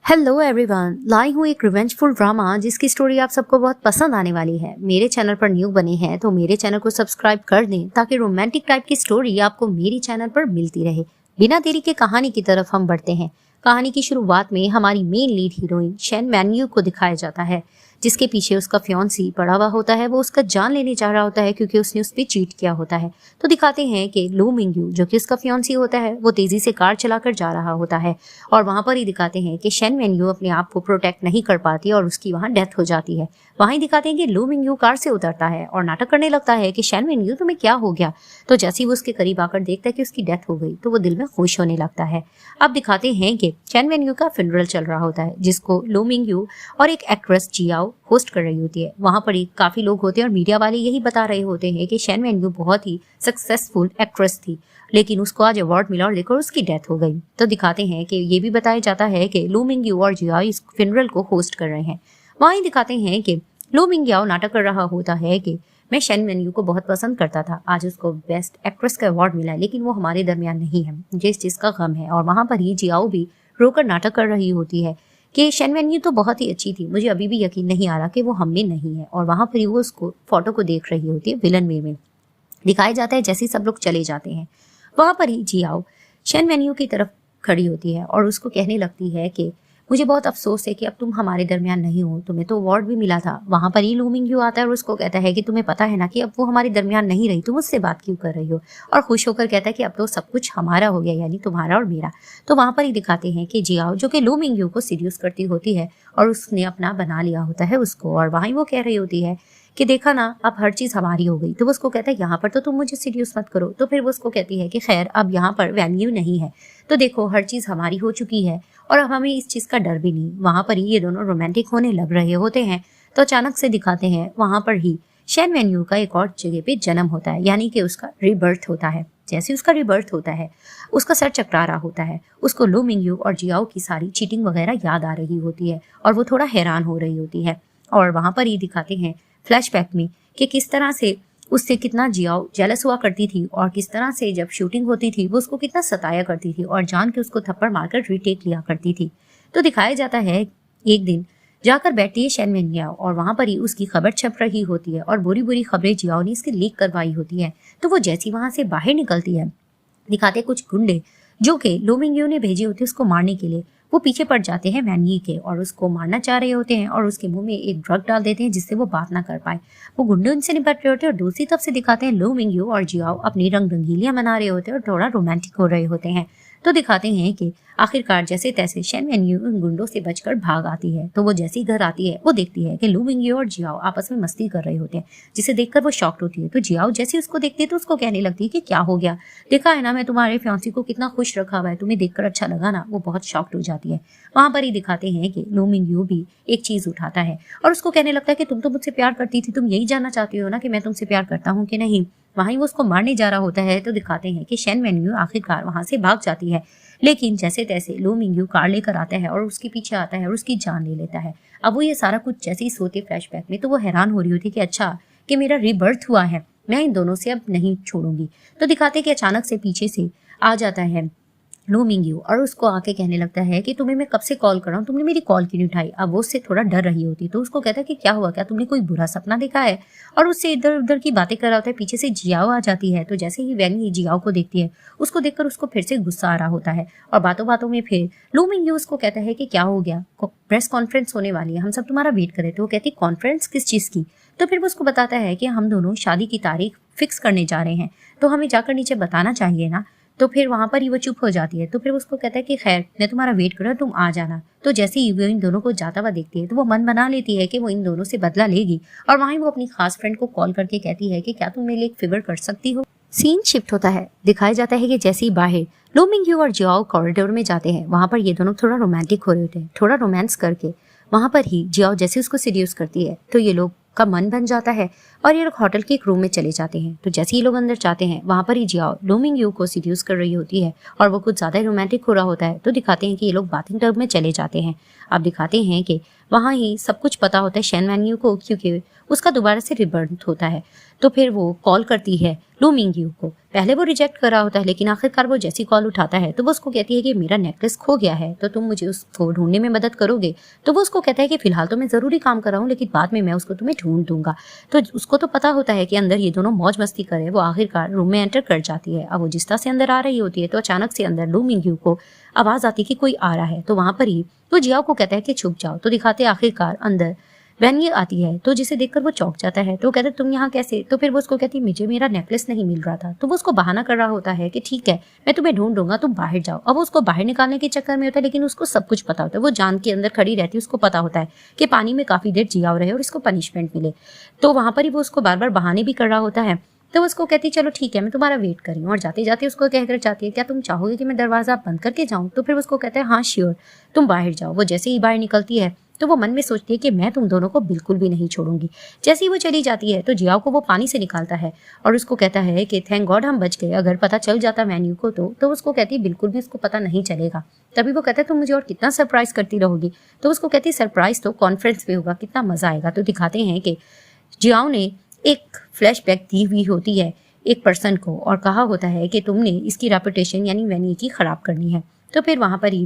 Hello everyone, लाई हूँ एक revengeful drama जिसकी स्टोरी आप सबको बहुत पसंद आने वाली है। मेरे चैनल पर न्यू बने हैं तो मेरे चैनल को सब्सक्राइब कर दें ताकि रोमांटिक टाइप की स्टोरी आपको मेरी चैनल पर मिलती रहे। बिना देरी के कहानी की तरफ हम बढ़ते हैं। कहानी की शुरुआत में हमारी main lead heroine Shane menu को दिखाया जाता है, जिसके पीछे उसका फियांसी पड़ा हुआ होता है। वो उसका जान लेने चाह रहा होता है क्योंकि उसने उस पर चीट किया होता है। तो दिखाते हैं कि लो मिंगयू जो कि उसका फियांसी होता है वो तेजी से कार चलाकर जा रहा होता है और वहां पर ही दिखाते हैं कि शेन मैन्यू अपने आप को प्रोटेक्ट नहीं कर पाती और उसकी वहां डेथ हो जाती है। वहीं दिखाते हैं कि लो मिंगयू कार से उतरता है और नाटक करने लगता है कि शेन मैन्यू तुम्हें क्या हो गया। तो जैसे ही वो उसके करीब आकर देखता है कि उसकी डेथ हो गई तो वो दिल में खुश होने लगता है। अब दिखाते हैं कि शेन मैन्यू का फ्यूनरल चल रहा होता है जिसको लो मिंगयू और एक एक्ट्रेस जियाओ होस्ट कर रही होती है। वहां पर ही काफी लोग होते हैं और मीडिया वाले यही बता रहे होते हैं कि शेन मैन्यू बहुत ही सक्सेसफुल एक्ट्रेस थी, लेकिन उसको आज अवार्ड मिला और लेकर उसकी डेथ हो गई। तो दिखाते हैं कि ये भी बताया जाता है कि लो मिंगयू और जियाओ इस फ्यूनरल को होस्ट कर रहे हैं। वहीं दिखाते हैं कि लो मिंगयाओ नाटक कर रहा होता है कि मैं शेन मैन्यू को बहुत पसंद करता था, आज उसको बेस्ट एक्ट्रेस का अवार्ड मिला है, लेकिन वो हमारे दरमियान नहीं है, मुझे इस चीज का गम है। और वहां पर ही जियाओ भी रोकर नाटक कर रही होती है कि शेन मैन्यू तो बहुत ही अच्छी थी, मुझे अभी भी यकीन नहीं आ रहा कि वो हम में नहीं है। और वहां पर ही वो उसको फोटो को देख रही होती है विलन वे में। दिखाया जाता है जैसे सब लोग चले जाते हैं वहां पर ही जियाओ शेन मैन्यू की तरफ खड़ी होती है और उसको कहने लगती है कि मुझे बहुत अफसोस है कि अब तुम हमारे दरमियान नहीं हो, तुम्हें तो अवार्ड भी मिला था। वहां पर ही लो मिंगयू आता है और उसको कहता है कि तुम्हें पता है ना कि अब वो हमारे दरमियान नहीं रही, तुम उससे बात क्यों कर रही हो। और खुश होकर कहता है कि अब तो सब कुछ हमारा हो गया, यानी तुम्हारा और मेरा। तो वहां पर ही दिखाते हैं कि जियाओ जो कि लो मिंगयू को सीड्यूस करती होती है और उसने अपना बना लिया होता है उसको, और वहीं वो कह रही होती है कि देखा ना अब हर चीज हमारी हो गई। तो वो उसको कहता है यहाँ पर तो तुम मुझे सीरियस मत करो। तो फिर वो उसको कहती है कि खैर अब यहाँ पर वैल्यू नहीं है, तो देखो हर चीज हमारी हो चुकी है और अब हमें इस चीज का डर भी नहीं। वहां पर ही ये दोनों रोमांटिक होने लग रहे होते हैं तो अचानक से दिखाते हैं वहां पर ही शेन मैन्यू का एक और जगह पे जन्म होता है, यानी कि उसका रिबर्थ होता है। जैसे उसका रिबर्थ होता है उसका सर चकरा रहा होता है, उसको लो मिंगयू और जियाओ की सारी चीटिंग वगैरह याद आ रही होती है और वो थोड़ा हैरान हो रही होती है। और वहां पर ही दिखाते हैं फ्लैशबैक में कि किस तरह से उससे कितना जियाओ जेलस हुआ करती थी और किस तरह से जब शूटिंग होती थी वो उसको कितना सताया करती थी और जान के उसको थप्पड़ मारकर रीटेक लिया करती थी। तो दिखाया जाता है एक दिन जाकर बैठती है शेन मैन्यू और वहां पर ही उसकी खबर छप रही होती है और बुरी बुरी खबरें जियाओ ने इसकी लीक करवाई होती है। तो वो जैसी वहां से बाहर निकलती है दिखाते कुछ गुंडे जो कि लो मिंगयू ने भेजे होते उसको मारने के लिए, वो पीछे पड़ जाते हैं मैन्यू के और उसको मारना चाह रहे होते हैं और उसके मुंह में एक ड्रग डाल देते हैं जिससे वो बात ना कर पाए। वो गुंडे उनसे निपट रहे होते हैं और दूसरी तरफ से दिखाते हैं लो मिंगयू और जियाओ अपनी रंग रंगीलियां मना रहे होते हैं और थोड़ा रोमांटिक हो रहे होते हैं। तो दिखाते हैं कि आखिरकार जैसे तैसे शेन मैन्यू उन गुंडों से बचकर भाग आती है। तो वो जैसे ही घर आती है वो देखती है कि लो मिंगयू और जियाओ आपस में मस्ती कर रहे होते हैं, जिसे देखकर वो शॉक्ड होती है। तो जियाओ जैसे उसको देखती है तो उसको कहने लगती है कि क्या हो गया, देखा है ना मैं तुम्हारे फियांसी को कितना खुश रखा हुआ है, तुम्हें देखकर अच्छा लगा ना। वो बहुत शॉक्ड हो जाती है। वहां पर ही दिखाते हैं कि लो मिंगयू भी एक चीज उठाता है और उसको कहने लगता है कि तुम तो मुझसे प्यार करती थी, तुम यही जानना चाहती हो ना कि मैं तुमसे प्यार करता हूँ कि नहीं। वहीं वो उसको मारने जा रहा होता है तो दिखाते हैं कि शेन मैन्यू आखिरकार वहां से भाग जाती है, लेकिन जैसे तैसे लो मिंगयू कार लेकर आता है और उसके पीछे आता है और उसकी जान ले लेता है। अब वो ये सारा कुछ जैसे ही सोते फ्लैशबैक में तो वो हैरान हो रही होती कि अच्छा कि मेरा रीबर्थ हुआ है, मैं इन दोनों से अब नहीं छोड़ूंगी। तो दिखाते कि अचानक से पीछे से आ जाता है लो मिंगयू और उसको आके कहने लगता है कि तुम्हें मैं कब से कॉल कर रहा हूँ, तुमने मेरी कॉल क्यों नहीं उठाई। अब वो उससे थोड़ा डर रही होती तो उसको कहता है कि क्या हुआ, क्या तुमने कोई बुरा सपना देखा है। और उससे इधर उधर की बातें कर रहा होता है। पीछे से जियाओ आ जाती है तो जैसे ही वैनी जियाओ को देखती है उसको देखकर उसको फिर से गुस्सा आ रहा होता है और बातों बातों में फिर लो मिंगयू उसको कहता है कि क्या हो गया, प्रेस कॉन्फ्रेंस होने वाली है, हम सब तुम्हारा वेट कर रहे थे। वो कहती कॉन्फ्रेंस किस चीज की। तो फिर वो उसको बताता है कि हम दोनों शादी की तारीख फिक्स करने जा रहे हैं तो हमें जाकर नीचे बताना चाहिए ना। तो फिर वहां पर ही वो चुप हो जाती है। तो फिर उसको कहता है कि खैर मैं तुम्हारा वेट कर रहा हूं, तुम आ जाना। तो जैसे ही वो इन दोनों को जाता हुआ देखती है तो वो मन बना लेती है कि वो इन दोनों से बदला लेगी और वहीं वो अपनी खास फ्रेंड को कॉल करके कहती है कि क्या तुम मेरे लिए एक फेवर कर सकती हो। सीन शिफ्ट होता है, दिखाया जाता है कि जैसे ही बाहर लो मिंगयू और जियाओ कॉरिडोर में जाते हैं वहां पर ये दोनों थोड़ा रोमांटिक हो रहे होते हैं। थोड़ा रोमांस करके वहां पर ही जियाओ जैसे उसको सीड्यूस करती है तो ये लोग का मन बन जाता है और ये लोग होटल के एक रूम में चले जाते हैं। तो जैसे ही लोग अंदर जाते हैं वहां पर ही जियाओ लो मिंगयू को सीड्यूस कर रही होती है और वो कुछ ज्यादा रोमांटिक हो रहा होता है। तो दिखाते हैं कि ये लोग बाथिंग टब में चले जाते हैं। अब दिखाते हैं कि वहां ही सब कुछ पता होता है शेन मैन्यू को, क्योंकि उसका दोबारा से रिबर्थ होता है। तो फिर वो कॉल करती है लू मिंगयू को। पहले वो रिजेक्ट कर रहा होता है, लेकिन आखिरकार वो जैसी कॉल उठाता है तो वो उसको कहती है कि मेरा नेकलेस खो गया है, तो तुम मुझे उसको ढूंढने में मदद करोगे। तो वो उसको कहता है कि फिलहाल तो मैं ज़रूरी काम कर रहा हूँ, लेकिन बाद में मैं उसको तुम्हें ढूंढ दूंगा। तो उसको तो पता होता है कि अंदर ये दोनों मौज मस्ती करे। वो आखिरकार रूम में एंटर कर जाती है। अब वो जिस तरह से अंदर आ रही होती है तो अचानक से अंदर लू मिंगयू को आवाज़ आती है कि कोई आ रहा है। तो वहाँ पर ही वो जियाओ को कहता है कि छुप जाओ। तो दिखाते आखिरकार अंदर वैन ये आती है, तो जिसे देखकर वो चौंक जाता है। तो वो कहता है तुम यहाँ कैसे? तो फिर वो उसको कहती है मुझे मेरा नेकलेस नहीं मिल रहा था। तो वो उसको बहाना कर रहा होता है कि ठीक है मैं तुम्हें ढूंढ दूंगा, तुम बाहर जाओ। अब वो उसको बाहर निकालने के चक्कर में होता है, लेकिन उसको सब कुछ पता होता है। वो जान के अंदर खड़ी रहती है, उसको पता होता है कि पानी में काफी देर जिया रहे और इसको पनिशमेंट मिले। तो वहां पर ही वो उसको बार बार बहाने भी कर रहा होता है। तो वो उसको कहती चलो ठीक है मैं तुम्हारा वेट कर रही हूँ, और जाते जाते उसको कहकर चाहती है क्या तुम चाहोगे कि मैं दरवाजा बंद करके जाऊँ? तो फिर उसको कहता है हाँ श्योर, तुम बाहर जाओ। वो जैसे ही बाहर निकलती है तो वो मन में सोचती है कि मैं तुम दोनों को बिल्कुल भी नहीं छोड़ूंगी। जैसे ही वो चली जाती है तो जियाओ को वो पानी से निकालता है और उसको कहता है कि थैंक गॉड हम बच गए, अगर पता चल जाता मेन्यू को तो उसको कहती है बिल्कुल भी उसको पता नहीं चलेगा। तभी वो कहता है तुम मुझे और कितना सरप्राइज करती रहोगी? तो उसको कहती है सरप्राइज तो कॉन्फ्रेंस पे होगा, कितना मजा आएगा। तो दिखाते हैं कि जियाओ ने एक फ्लैशबैक दी हुई होती है एक पर्सन को और कहा होता है कि तुमने इसकी रेपुटेशन यानी वैनी की खराब करनी है। तो फिर वहां पर ही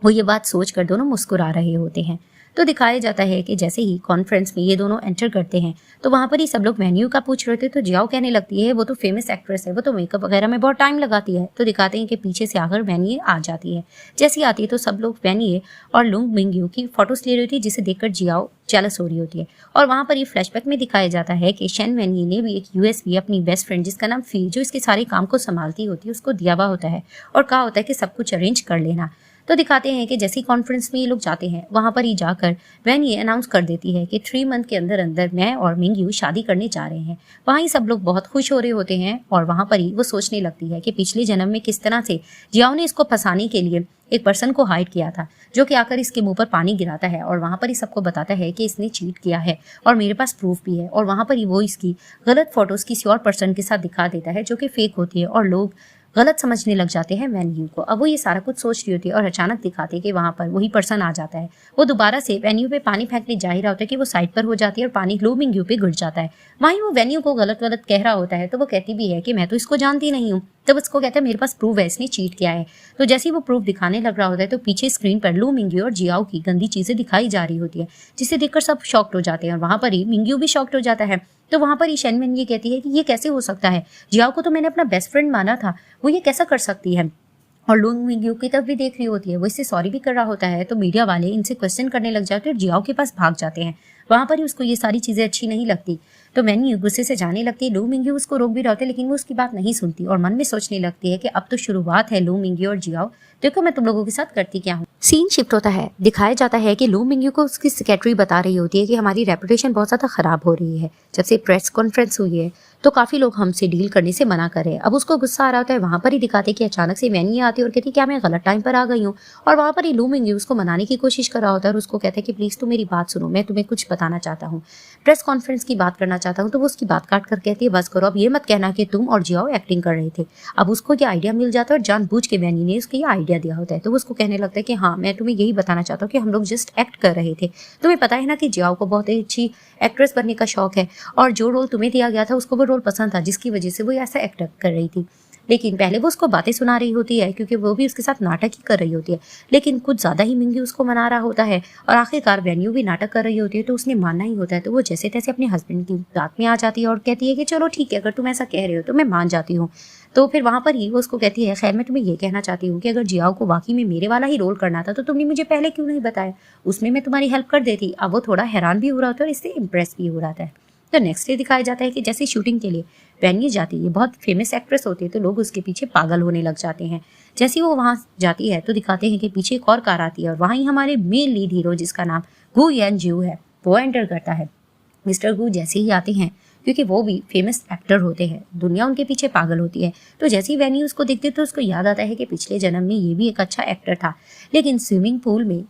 वो ये बात सोच कर दोनों मुस्कुरा रहे होते हैं। तो दिखाया जाता है कि जैसे ही कॉन्फ्रेंस में ये दोनों एंटर करते हैं तो वहां पर ही सब लोग मेन्यू का पूछ रहे थे। तो जियाओ कहने लगती है वो तो फेमस एक्ट्रेस है, वो तो मेकअप वगैरह में बहुत टाइम लगाती है। तो दिखाते हैं कि पीछे से आकर वैनिये आ जाती है। जैसी आती है तो सब लोग वैनिये और लुंग मिंगयू की फोटोज ले रही होती है, जिसे देखकर जियाओ जेलस हो रही होती है। और वहां पर ये फ्लैशबैक में दिखाया जाता है कि शेन वैनिये ने भी एक यूएसबी अपनी बेस्ट फ्रेंड जिसका नाम फी, जो इसके सारे काम को संभालती होती है, उसको दिया हुआ होता है और कहा होता है कि सब कुछ अरेंज कर लेना। तो दिखाते हैं कि जैसे कॉन्फ्रेंस में ये लोग जाते हैं वहां पर ही जाकर वैन ये अनाउंस कर देती है कि 3 मंथ के अंदर अंदर मैं और मिंगयू शादी करने जा रहे हैं। वहीं सब लोग बहुत खुश हो रहे होते हैं और वहां पर ही वो सोचने लगती है कि पिछले जन्म में किस तरह से जियाओ ने इसको फंसाने के लिए एक पर्सन को हाइड किया था, जो कि आकर इसके मुंह पर पानी गिराता है और वहां पर ही सबको बताता है कि इसने चीट किया है और मेरे पास प्रूफ भी है। और वहां पर ही वो इसकी गलत फोटोज किसी और पर्सन के साथ दिखा देता है जो कि फेक होती है और लोग गलत समझने लग जाते हैं वैन्यू को। अब वो ये सारा कुछ सोच रही होती है और अचानक दिखाते हैं कि वहां पर वही पर्सन आ जाता है। वो दोबारा से वैन्यू पे पानी फेंकने जा ही रहा होता है कि वो साइड पर हो जाती है और पानी लू मिंगयू पे गिर जाता है। वहीं वो वैन्यू को गलत गलत कह रहा होता है तो वो कहती भी है कि मैं तो इसको जानती नहीं हूँ। तब उसको कहता है मेरे पास प्रूफ है, इसने चीट किया है। तो जैसे ही वो प्रूफ दिखाने लग रहा होता है तो पीछे स्क्रीन पर लू मिंगयू और जियाओ की गंदी चीजें दिखाई जा रही होती है, जिसे देखकर सब शॉक्ड हो जाते हैं और वहां पर ही मिंगयू भी शॉक्ड हो जाता है। तो वहां पर ही शेनमिन ये कहती है कि ये कैसे हो सकता है, जियाओ को तो मैंने अपना बेस्ट फ्रेंड माना था, वो ये कैसा कर सकती है। और लुंग मिंगयू की तरफ भी देख रही होती है, वो इससे सॉरी भी कर रहा होता है। तो मीडिया वाले इनसे क्वेश्चन करने लग जाते हैं और जियाओ के पास भाग जाते हैं। वहां पर ही उसको ये सारी चीजें अच्छी नहीं लगती, तो मैन्यू गुस्से से जाने लगती है। लू मिंगयू उसको रोक भी रहे होते, लेकिन वो उसकी बात नहीं सुनती और मन में सोचने लगती है कि अब तो शुरुआत है लू मिंगयू और जियाओ, देखो मैं तुम लोगों के साथ करती क्या हूँ। सीन शिफ्ट होता है, दिखाया जाता है कि लू मिंगयू को उसकी सेक्रेटरी बता रही होती है कि हमारी रेपुटेशन बहुत ज्यादा खराब हो रही है। जब से प्रेस कॉन्फ्रेंस हुई है तो काफी लोग हमसे डील करने से मना कर रहे हैं। अब उसको गुस्सा आ रहा होता है। वहां पर ही दिखाते कि अचानक से वैनी आती है और कहती क्या मैं गलत टाइम पर आ गई हूँ। और वहां पर ही लू मिंगयू उसको मनाने की कोशिश कर रहा होता है और उसको कहता है कि प्लीज तुम मेरी बात सुनो, मैं तुम्हें कुछ बताना चाहता हूँ, प्रेस कॉन्फ्रेंस की बात करना चाहता हूँ। तो वो उसकी बात काट कर कहती है बस करो, अब ये मत कहना कि तुम और जियाओ एक्टिंग कर रहे थे। अब उसको ये आइडिया मिल जाता है और जानबूझ के वैनी ने उसको ये आइडिया दिया होता है। तो वो उसको कहने लगता है कि हाँ मैं तुम्हें यही बताना चाहता हूँ कि हम लोग जस्ट एक्ट कर रहे थे। तुम्हें पता है ना कि जियाओ को बहुत ही अच्छी एक्ट्रेस बनने का शौक है और जो रोल तुम्हें दिया गया था उसको वो रोल पसंद था, जिसकी वजह से वो ऐसा एक्ट कर रही थी। लेकिन पहले वो उसको बातें सुना रही होती है क्योंकि वो भी उसके साथ नाटक ही कर रही होती है, लेकिन कुछ ज्यादा ही मिंगयू उसको मना रहा होता है और आखिरकार वैन्यू भी नाटक कर रही होती है तो उसने मानना ही होता है। तो वो जैसे तैसे अपने हस्बैंड की बात में आ जाती है और कहती है कि चलो ठीक है, अगर तुम ऐसा कह रहे हो तो मैं मान जाती हूँ। तो फिर वहां पर ही वो उसको कहती है खैर मैं तुम्हें ये कहना चाहती हूँ कि अगर जियाओ को वाकई में मेरे वाला ही रोल करना था तो तुमने मुझे पहले क्यों नहीं बताया, उसमें मैं तुम्हारी हेल्प कर देती। अब वो थोड़ा हैरान भी हो रहा होता है और इससे इम्प्रेस भी हो रहा था। तो नेक्स्ट डे दिखाया जाता है कि जैसे शूटिंग के लिए वैनी जाती है, बहुत फेमस एक्ट्रेस होती है तो लोग उसके पीछे पागल होने लग जाते हैं। जैसे ही वो वहां जाती है तो दिखाते हैं कि पीछे एक और कार आती है और वहीं हमारे मेन लीड हीरो जिसका नाम गु यान ज्यू है वो एंटर करता है। मिस्टर गु जैसे ही आते हैं, क्योंकि वो भी फेमस एक्टर होते हैं, दुनिया उनके पीछे पागल होती है, तो जैसे ही वैनी उसको देखते तो उसको याद आता है कि पिछले जन्म में ये भी एक अच्छा एक्टर था, लेकिन स्विमिंग पूल में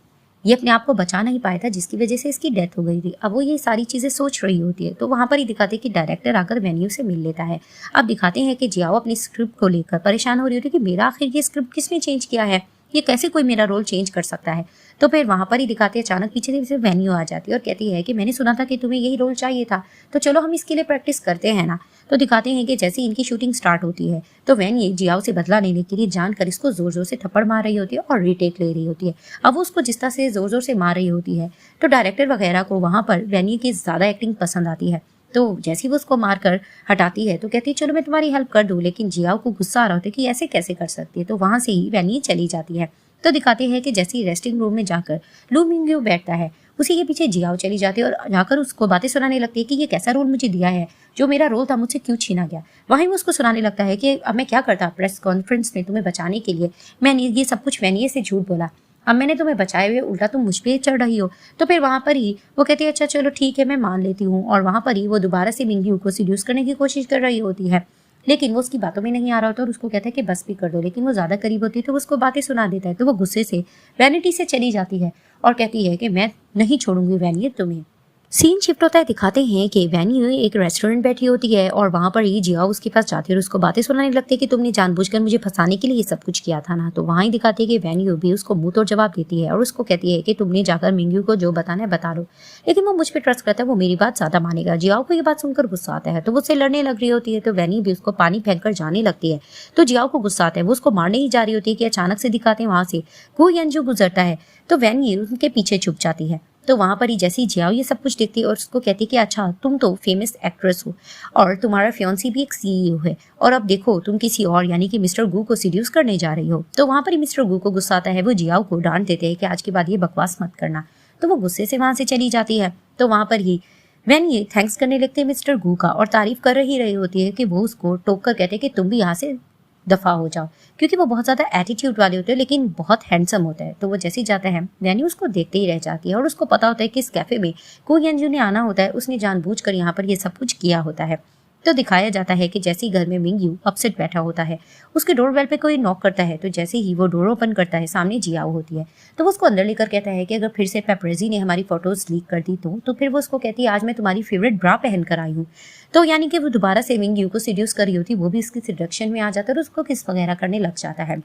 ये अपने आप को बचा नहीं पाया था जिसकी वजह से इसकी डेथ हो गई थी। अब वो ये सारी चीजें सोच रही होती है तो वहां पर ही दिखाते कि डायरेक्टर आकर वैन्यू से मिल लेता है। अब दिखाते हैं कि जियाओ अपनी स्क्रिप्ट को लेकर परेशान हो रही होती है कि मेरा आखिर ये स्क्रिप्ट किसने चेंज किया है, ये कैसे कोई मेरा रोल चेंज कर सकता है। तो फिर वहां पर ही दिखाते हैं अचानक पीछे से वेन्यू आ जाती है और कहती है कि मैंने सुना था कि तुम्हें यही रोल चाहिए था, तो चलो हम इसके लिए प्रैक्टिस करते हैं ना। तो दिखाते हैं कि जैसे इनकी शूटिंग स्टार्ट होती है तो वेन्यू जियाओ से बदला लेने के लिए जानकर इसको जोर जोर से थप्पड़ मार रही होती है और रीटेक ले रही होती है। अब वो उसको जिस तरह से जोर जोर से मार रही होती है तो डायरेक्टर वगैरह को वहां पर वेन्यू की ज्यादा एक्टिंग पसंद आती है। तो जैसे ही वो उसको मारकर हटाती है तो कहती है चलो मैं तुम्हारी हेल्प कर दूं, लेकिन जियाओ को गुस्सा आ रहा होता है कि ऐसे कैसे कर सकती है। तो वहां से ही वेन्यू चली जाती है। तो दिखाते हैं कि जैसे ही रेस्टिंग रूम में जाकर लू मिंग्यू बैठता है उसी के पीछे जियाओ चली जाती है और जाकर उसको बातें सुनाने लगती है कि ये कैसा रोल मुझे दिया है, जो मेरा रोल था मुझसे क्यों छीना गया। वहीं वो उसको सुनाने लगता है कि अब मैं क्या करता, प्रेस कॉन्फ्रेंस में तुम्हें बचाने के लिए मैंने ये सब कुछ वेन्यू से झूठ बोला, अब मैंने तुम्हें बचाए हुए उल्टा तुम मुझ पे चढ़ रही हो। तो फिर वहां पर ही वो कहती है अच्छा चलो ठीक है मैं मान लेती हूँ, और वहां पर ही वो दोबारा से मिंग्यू को सीड्यूस करने की कोशिश कर रही होती है, लेकिन वो उसकी बातों में नहीं आ रहा होता और उसको कहता है कि बस भी कर दो, लेकिन वो ज्यादा करीब होती है तो वो उसको बातें सुना देता है। तो वो गुस्से से वैनिटी से चली जाती है और कहती है कि मैं नहीं छोड़ूंगी वैनिटी तुम्हें। सीन शिफ्ट होता है, दिखाते हैं कि वेन्यू एक रेस्टोरेंट बैठी होती है और वहां पर ही जियाओ उसके पास जाती है और उसको बातें सुनाने लगती है कि तुमने जानबूझकर मुझे फंसाने के लिए ये सब कुछ किया था ना। तो वहां ही दिखाते हैं कि वेन्यू भी उसको मुंह तोड़ जवाब देती है और उसको कहती है कि तुमने जाकर मिंग्यू को जो बताना है बता लो, लेकिन वो मुझ पर ट्रस्ट करता है, वो मेरी बात ज्यादा मानेगा। जियाओ को ये बात सुनकर गुस्सा आता है तो वो उससे लड़ने लग रही होती है। तो वेन्यू भी उसको पानी फेंक जाने लगती है। तो जियाओ को गुस्सा आता है, वो उसको मारने ही जा रही होती है कि अचानक से दिखाते हैं वहां से गु यंजू गुजरता है। तो वेन्यू उनके पीछे छुप जाती है। तो वहां पर ही जैसी जियाओ ये सब कुछ देखती है और उसको कहती है कि अच्छा तुम तो फेमस एक्ट्रेस हो और तुम्हारा फियांसी भी एक सीईओ है, और अब देखो तुम किसी और यानी कि मिस्टर गू को सीड्यूस करने जा रही हो। तो वहां पर ही मिस्टर गू को गुस्सा आता है, वो जियाओ को डांट देते हैं कि आज के बाद ये बकवास मत करना। तो वो गुस्से से वहां से चली जाती है। तो वहां पर ही वैन ये थैंक्स करने लगते हैं मिस्टर गू का और तारीफ कर ही रही होती है कि वो उसको टोक कर कहते हैं कि तुम भी यहाँ से दफा हो जाओ, क्योंकि वो बहुत ज्यादा एटीट्यूड वाले होते हैं लेकिन बहुत हैंडसम होता है। तो वो जैसे ही जाता है वैन्यू उसको देखते ही रह जाती है और उसको पता होता है कि इस कैफे में कोई यंजू ने आना होता है, उसने जानबूझकर यहाँ पर ये सब कुछ किया होता है। तो दिखाया जाता है कि जैसे ही घर में मिंग्यू अपसेट बैठा होता है उसके डोरबेल पे कोई नॉक करता है। तो जैसे ही वो डोर ओपन करता है सामने जियाओ होती है। तो वो उसको अंदर लेकर कहता है कि अगर फिर से पेपरेजी ने हमारी फोटोज लीक कर दी तो फिर वो उसको कहती है आज मैं तुम्हारी फेवरेट ब्रा पहन कर आई हूँ। तो यानी कि वो दोबारा से मिंग्यू को सीड्यूस कर रही होती, वो भी इसकी सिडक्शन में आ जाता है और उसको किस वगैरह करने लग जाता है।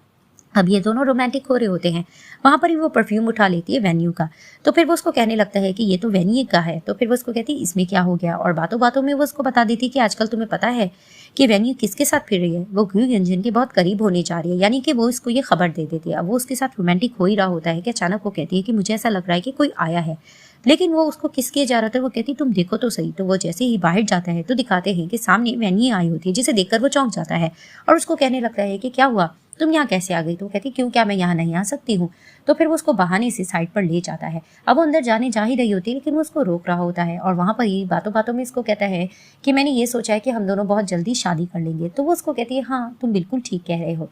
अब ये दोनों रोमांटिक हो रहे होते हैं। वहां पर ही वो परफ्यूम उठा लेती है वेन्यू का। तो फिर वो उसको कहने लगता है कि ये तो वेन्यू का है। तो फिर वो उसको कहती है इसमें क्या हो गया, और बातों बातों में वो उसको बता देती है कि आजकल तुम्हें पता है कि वेन्यू किसके साथ फिर रही है, वो ग्यू यंजन के बहुत करीब होने जा रही है। यानी कि वो इसको ये खबर दे देती है। अब वो उसके साथ रोमांटिक हो ही रहा होता है कि अचानक वो कहती है कि मुझे ऐसा लग रहा है कि कोई आया है, लेकिन वो उसको किस किए जा रहा था। वो कहती तुम देखो तो सही। तो वो जैसे ही बाहर जाता है तो दिखाते हैं कि सामने वेन्यू आई होती है, जिसे देखकर वो चौंक जाता है और उसको कहने लगता है कि क्या हुआ, तुम यहाँ कैसे आ गई। तो कहती क्यों, क्या मैं यहाँ नहीं आ सकती हूँ। तो फिर वो उसको बहाने से साइड पर ले जाता है। अब वो अंदर जाने जा ही रही होती है लेकिन वो उसको रोक रहा होता है और वहां पर ही बातों बातों में इसको कहता है कि मैंने ये सोचा है कि हम दोनों बहुत जल्दी शादी कर लेंगे। तो वो उसको कहती है हाँ तुम बिल्कुल ठीक कह रहे हो।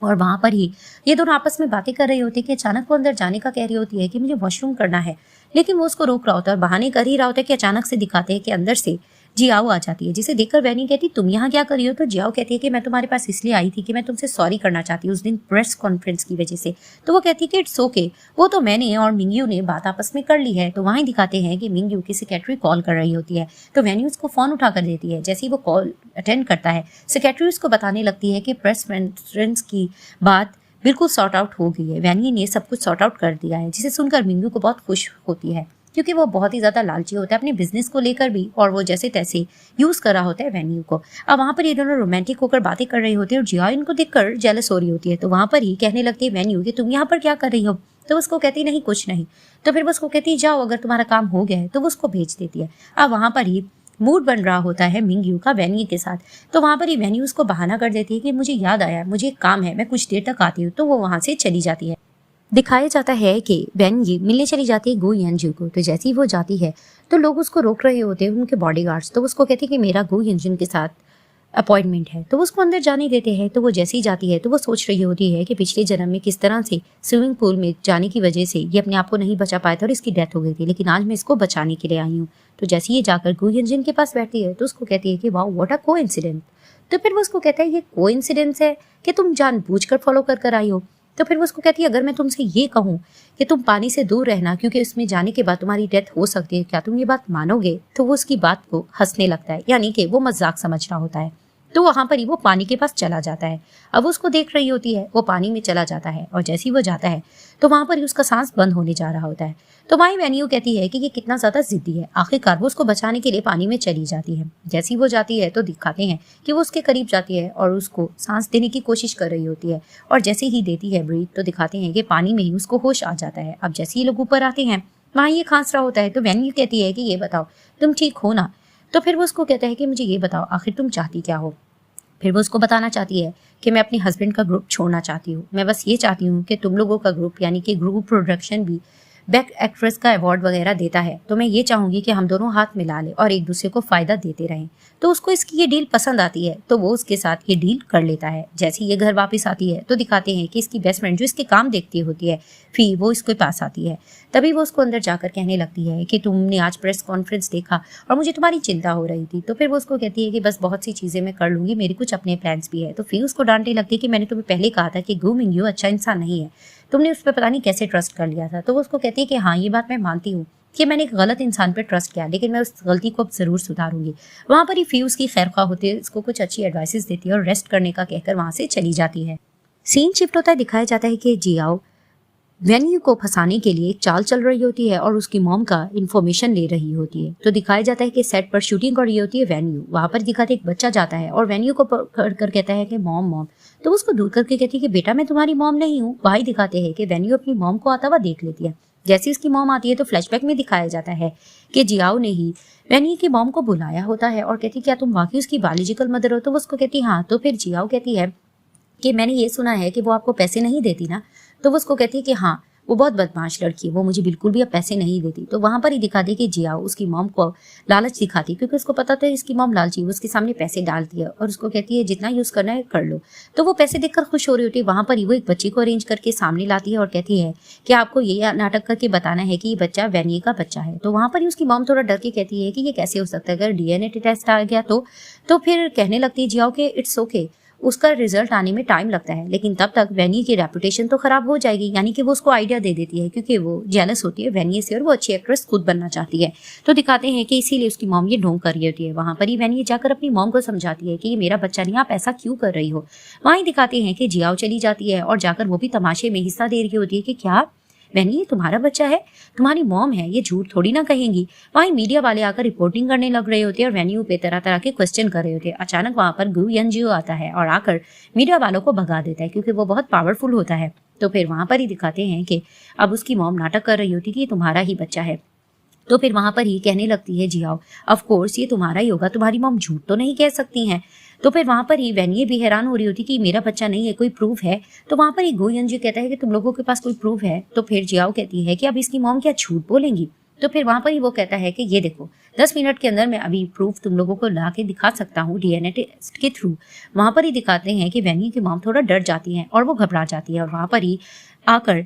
और वहां पर ही ये दोनों आपस में बातें कर रही होती है कि अचानक वो अंदर जाने का कह रही होती है कि मुझे वॉशरूम करना है, लेकिन वो उसको रोक रहा होता है और बहाने कर ही रहा होता है कि अचानक से दिखाते हैं कि अंदर से जियाओ आ जाती है, जिसे देखकर वैनी कहती तुम यहाँ क्या कर रही हो। तो जियाओ कहती है कि मैं तुम्हारे पास इसलिए आई थी कि मैं तुमसे सॉरी करना चाहती हूँ उस दिन प्रेस कॉन्फ्रेंस की वजह से। तो वो कहती है कि इट्स ओके, वो तो मैंने और मिंग्यू ने बात आपस में कर ली है। तो वहीं दिखाते हैं कि मिंग्यू की सेक्रेटरी कॉल कर रही होती है। तो वैनी उसको फोन उठा कर देती है। जैसे ही वो कॉल अटेंड करता है सेक्रेटरी उसको बताने लगती है कि प्रेस कॉन्फ्रेंस की बात बिल्कुल सॉर्ट आउट हो गई है, वैनी ने सब कुछ सॉर्ट आउट कर दिया है, जिसे सुनकर मिंग्यू को बहुत खुश होती है क्योंकि वो बहुत ही ज्यादा लालची होता है अपने बिजनेस को लेकर भी, और वो जैसे तैसे यूज कर रहा होता है वेन्यू को। अब वहां पर ये दोनों रोमांटिक होकर बातें कर रही होती है और जिया इनको देखकर जेलस हो रही होती है। तो वहां पर ही कहने लगती है वेन्यू कि तुम यहाँ पर क्या कर रही हो। तो उसको कहती नहीं कुछ नहीं। तो फिर वो उसको कहती जाओ अगर तुम्हारा काम हो गया है। तो वो उसको भेज देती है। अब वहां पर ही मूड बन रहा होता है मिंग्यू का वेन्यू के साथ। तो वहां पर ही वेन्यू उसको बहाना कर देती है कि मुझे याद आया, मुझे एक काम है, मैं कुछ देर तक आती हूँ। तो वो वहां से चली जाती है। दिखाया जाता है कि वेन ये मिलने चली जाती है गु यंजू को। तो जैसे ही वो जाती है तो लोग उसको रोक रहे होते हैं, उनके बॉडीगार्ड्स। तो उसको कहती है कि मेरा गु यंजन के साथ अपॉइंटमेंट है। तो वो उसको अंदर जाने देते हैं। तो वो जैसे ही जाती है तो वो सोच रही होती है कि पिछले जन्म में किस तरह से स्विमिंग पूल में जाने की वजह से ये अपने आप को नहीं बचा पाया था और इसकी डेथ हो गई थी, लेकिन आज मैं इसको बचाने के लिए आई हूँ। तो जैसे ये जाकर गु यंजन के पास बैठती है तो उसको कहती है कि वाओ व्हाट अ कोइंसिडेंस। तो फिर वो उसको कहता है ये कोइंसिडेंस है कि तुम जानबूझकर फॉलो कर आई हो। तो फिर वो उसको कहती है अगर मैं तुमसे ये कहूँ कि तुम पानी से दूर रहना क्योंकि इसमें जाने के बाद तुम्हारी डेथ हो सकती है, क्या तुम ये बात मानोगे। तो वो उसकी बात को हंसने लगता है, यानी कि वो मजाक समझ रहा होता है। तो वहां पर ही वो पानी के पास चला जाता है। अब उसको देख रही होती है, वो पानी में चला जाता है और जैसे ही वो जाता है तो वहां पर ही उसका सांस बंद होने जा रहा होता है। तो वहीं वेन्यू कहती है कि ये कितना ज्यादा जिद्दी है। आखिरकार वो उसको बचाने के लिए पानी में चली जाती है। जैसी वो जाती है तो दिखाते हैं कि वो उसके करीब जाती है और उसको सांस देने की कोशिश कर रही होती है और जैसे ही देती है ब्रीथ तो दिखाते हैं कि पानी में ही उसको होश आ जाता है। अब जैसे ही लोग ऊपर आते हैं वहां ये खांस रहा होता है। तो वेन्यू कहती है कि ये बताओ तुम ठीक हो ना। तो फिर वो उसको कहता है कि मुझे ये बताओ आखिर तुम चाहती क्या हो। फिर वो उसको बताना चाहती है कि मैं अपने हस्बैंड का ग्रुप छोड़ना चाहती हूँ। मैं बस ये चाहती हूँ कि तुम लोगों का ग्रुप यानी कि ग्रुप प्रोडक्शन भी बेस्ट एक्ट्रेस का अवार्ड वगैरह देता है, तो मैं ये चाहूंगी कि हम दोनों हाथ मिला लें और एक दूसरे को फायदा देते रहें। तो उसको इसकी ये डील पसंद आती है तो वो उसके साथ ये डील कर लेता है। जैसे ये घर वापस आती है तो दिखाते हैं कि इसकी बेस्ट फ्रेंड जो इसके काम देखती होती है फी, वो इसके पास आती है। तभी वो उसको अंदर जाकर कहने लगती है कि तुमने आज प्रेस कॉन्फ्रेंस देखा और मुझे तुम्हारी चिंता हो रही थी। तो फिर वो उसको कहती है कि बस बहुत सी चीजें मैं कर लूंगी, मेरे कुछ अपने प्लान्स भी है। तो फिर उसको डांटने लगती है कि मैंने तुम्हें पहले कहा था कि गु मिंग्यू अच्छा इंसान नहीं है, तुमने उस पर पता नहीं कैसे ट्रस्ट कर लिया था। तो वो उसको कहती है कि हाँ ये बात मैं मानती हूँ कि मैंने एक गलत इंसान पर ट्रस्ट किया, लेकिन मैं उस गलती को अब जरूर सुधारूंगी। वहां पर ही फी उसकी खैरख्वाह होती है, इसको कुछ अच्छी एडवाइसेस देती है और रेस्ट करने का कहकर वहां से चली जाती है। सीन शिफ्ट होता है, दिखाया जाता है कि जियाओ वेन्यू को फंसाने के लिए एक चाल चल रही होती है और उसकी मॉम का इन्फॉर्मेशन ले रही होती है। तो दिखाया जाता है कि सेट पर शूटिंग कर रही होती है वेन्यू। वहां पर दिखाते एक बच्चा जाता है और वेन्यू को पकड़ कर कहता है कि मॉम मॉम। तो उसको दूर करके कहती है कि बेटा मैं तुम्हारी मॉम नहीं हूँ। वही दिखाते हैं कि वेन्यू अपनी मॉम को आता हुआ देख लेती है। जैसे उसकी मॉम आती है तो फ्लैशबैक में दिखाया जाता है कि जियाओ ने ही वेन्यू की मॉम को बुलाया होता है और कहती क्या तुम वाकई उसकी बायोलॉजिकल मदर हो। तो वो उसको कहती हाँ। तो फिर जियाओ कहती है कि मैंने ये सुना है कि वो आपको पैसे नहीं देती ना। तो वो उसको कहती है कि हाँ वो बहुत बदमाश लड़की है, वो मुझे बिल्कुल भी अब पैसे नहीं देती। तो वहां पर ही दिखा दी कि जियाओ उसकी मॉम को लालच दिखाती, क्योंकि उसको पता था इसकी मॉम लालची, वो उसके सामने पैसे डालती है और उसको कहती है जितना यूज करना है कर लो। तो वो पैसे देखकर खुश हो रही होती है। वहां पर ही वो एक बच्चे को अरेंज करके सामने लाती है और कहती है कि आपको ये नाटक करके बताना है कि ये बच्चा वेन्यू का बच्चा है। तो वहां पर ही उसकी मॉम थोड़ा डर के कहती है कि ये कैसे हो सकता है, अगर डीएनए टेस्ट आ गया तो फिर कहने लगती है जियाओ के इट्स ओके, उसका रिजल्ट आने में टाइम लगता है, लेकिन तब तक वेन्यू की रेपुटेशन तो खराब हो जाएगी। यानी कि वो उसको आइडिया दे देती है क्योंकि वो जेलस होती है वेन्यू से और वो अच्छी एक्ट्रेस खुद बनना चाहती है। तो दिखाते हैं कि इसीलिए उसकी मॉम ये ढोंग कर रही होती है। वहां पर ही वेन्यू जाकर अपनी मॉम को समझाती है कि ये मेरा बच्चा नहीं, आप ऐसा क्यों कर रही हो। वहीं दिखाते हैं कि जियाओ चली जाती है और जाकर वो भी तमाशे में हिस्सा दे रही होती है कि क्या वेन्यू ये तुम्हारा बच्चा है, तुम्हारी मॉम है, ये झूठ थोड़ी ना कहेंगी। वहीं मीडिया वाले आकर रिपोर्टिंग करने लग रहे होते हैं और वेन्यू पे तरह तरह के क्वेश्चन कर रहे होते हैं। अचानक वहां पर गु यंजियो आता है और आकर मीडिया वालों को भगा देता है क्योंकि वो बहुत पावरफुल होता है। तो फिर वहां पर ही दिखाते हैं कि अब उसकी मॉम नाटक कर रही होती कि ये तुम्हारा ही बच्चा है। तो फिर वहां पर ही कहने लगती है जियाओ ऑफ कोर्स ये तुम्हारा ही होगा, तुम्हारी मॉम झूठ तो नहीं कह सकती हैं। तो फिर वहां पर ही वेन्यू भी हैरान हो रही होती कि मेरा बच्चा नहीं है, कोई प्रूफ है। तो वहां पर ही गो यंजी कहता है कि तुम लोगों के पास कोई प्रूफ है। तो फिर जियाओ कहती है कि अब इसकी मॉम क्या झूठ बोलेंगी। तो फिर वहां पर ही वो कहता है कि ये देखो 10 मिनट के अंदर मैं अभी प्रूफ तुम लोगों को ला के दिखा सकता हूँ डीएनए टेस्ट के थ्रू। वहां पर ही दिखाते हैं कि वेन्यू की मॉम थोड़ा डर जाती है और वो घबरा जाती है और वहां पर ही आकर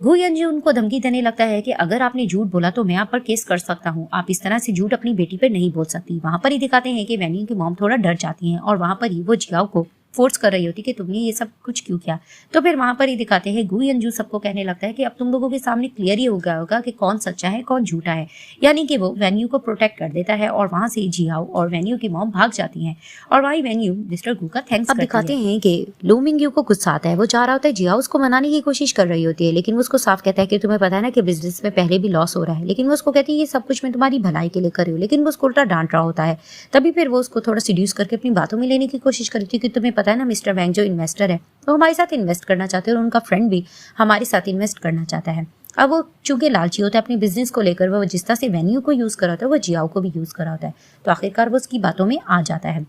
गु यंजी उनको धमकी देने लगता है कि अगर आपने झूठ बोला तो मैं आप पर केस कर सकता हूँ, आप इस तरह से झूठ अपनी बेटी पर नहीं बोल सकती। वहां पर ही दिखाते हैं कि वेन्यू की मॉम थोड़ा डर जाती हैं और वहां पर ही वो जियाओ को फोर्स कर रही होती कि तुमने ये सब कुछ क्यों किया। तो फिर वहां पर ही दिखाते हैं गु यंजू सबको कहने लगता है कि अब तुम लोगों के सामने क्लियर ही हो गया होगा कि कौन सच्चा है कौन झूठा है। यानी कि वो वेन्यू को प्रोटेक्ट कर देता है और वहां से जियाओ और वेन्यू की मॉम भाग जाती हैं और वही वेन्यू मिस्टर गु का थैंक्स करती है। अब दिखाते हैं कि लू मिंग्यू को गुस्सा आता है, वो जा रहा होता है, जियाओ उसको मनाने की कोशिश कर रही होती है लेकिन वो उसको साफ कहता है कि तुम्हें पता है ना कि बिजनेस में पहले भी लॉस हो रहा है। लेकिन वो उसको कहती है ये सब कुछ मैं तुम्हारी भलाई के लिए कर रही हूँ, लेकिन वो उसको उल्टा डांट रहा होता है। तभी फिर वो उसको थोड़ा सीड्यूस करके अपनी बातों में लेने की कोशिश करती है कि तुम्हें पता है ना मिस्टर वैंग जो इन्वेस्टर है वो हमारे साथ इन्वेस्ट करना चाहते हैं और उनका फ्रेंड भी हमारे साथ इन्वेस्ट करना चाहता है। अब वो चूंकि लालची होता है अपने बिजनेस को लेकर, वो जिस तरह से वेन्यू को यूज करा होता है वो जियाओ को भी यूज करा होता है। तो आखिरकार वो उसकी बातों में आ जाता है।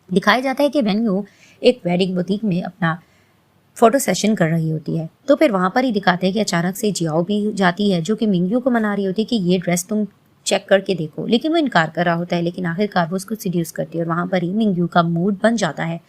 दिखाया जाता है कि वेन्यू एक वेडिंग बुटीक में अपना फोटो सेशन कर रही होती है। तो फिर वहां पर ही दिखाते हैं कि अचानक से जियाओ भी जाती है जो कि मिंग्यू को मना रही होती है कि ये ड्रेस तुम चेक करके देखो, लेकिन वो इनकार कर रहा होता है। लेकिन आखिरकार वो उसको सीड्यूस करती है और वहां पर ही मिंग्यू का मूड बन जाता है।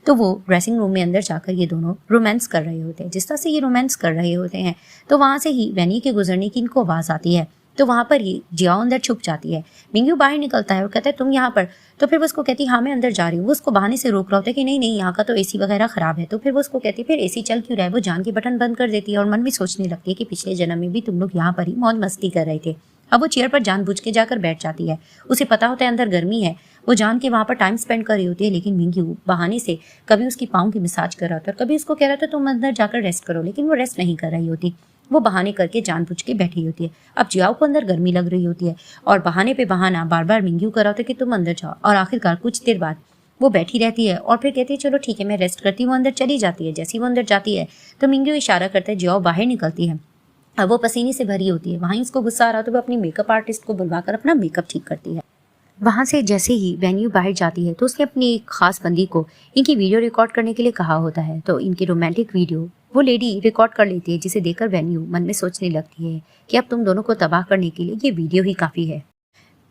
तो वो ड्रेसिंग रूम में अंदर जाकर ये दोनों रोमांस कर रहे होते हैं। जिस तरह से ये रोमांस कर रहे होते हैं तो वहां से ही वेन्यू के गुजरने की इनको आवाज आती है। तो वहां पर ही जियाओ अंदर छुप जाती है। मिंग्यू बाहर निकलता है और कहता है तुम यहाँ पर। तो फिर वो उसको कहती है हाँ मैं अंदर जा रही हूँ। वो उसको बहाने से रोक रहा होता है कि नहीं नहीं यहाँ का तो एसी वगैरह खराब है। तो फिर वो उसको कहती है फिर एसी चल क्यों रहा है। वो जान के बटन बंद कर देती है और मन में सोचने लगती है कि पिछले जन्म में भी तुम लोग यहाँ पर ही मौज मस्ती कर रहे थे अब वो चेयर पर जानबूझ के जाकर बैठ जाती है। उसे पता होता है अंदर गर्मी है, वो जान के वहां पर टाइम स्पेंड कर रही होती है, लेकिन मिंग्यू बहाने से कभी उसकी पाँव की मसाज कर रहा था और कभी उसको कह रहा था तुम अंदर जाकर रेस्ट करो, लेकिन वो रेस्ट नहीं कर रही होती। वो बहाने करके जानबूझ के बैठी होती है। अब जियाओ को अंदर गर्मी लग रही होती है और बहाने पे बहाना बार बार मिंग्यू कर रहा होता है कि तुम अंदर जाओ, और आखिरकार कुछ देर बाद वो बैठी रहती है और फिर कहती है चलो ठीक है मैं रेस्ट करती हूँ। वो अंदर चली जाती है। जैसे ही वो अंदर जाती है तो मिंग्यू इशारा करता है, जियाओ बाहर निकलती है। अब वो पसीने से भरी होती है। वहीं उसको गुस्सा आ रहा तो वो अपनी मेकअप आर्टिस्ट को बुलवाकर अपना मेकअप ठीक करती है। वहां से जैसे ही वेन्यू बाहर जाती है तो उसने अपनी एक खास बंदी को इनकी वीडियो रिकॉर्ड करने के लिए कहा होता है। तो इनकी रोमांटिक वीडियो वो लेडी रिकॉर्ड कर लेती है, जिसे देखकर वेन्यू मन में सोचने लगती है कि अब तुम दोनों को तबाह करने के लिए ये वीडियो ही काफी है।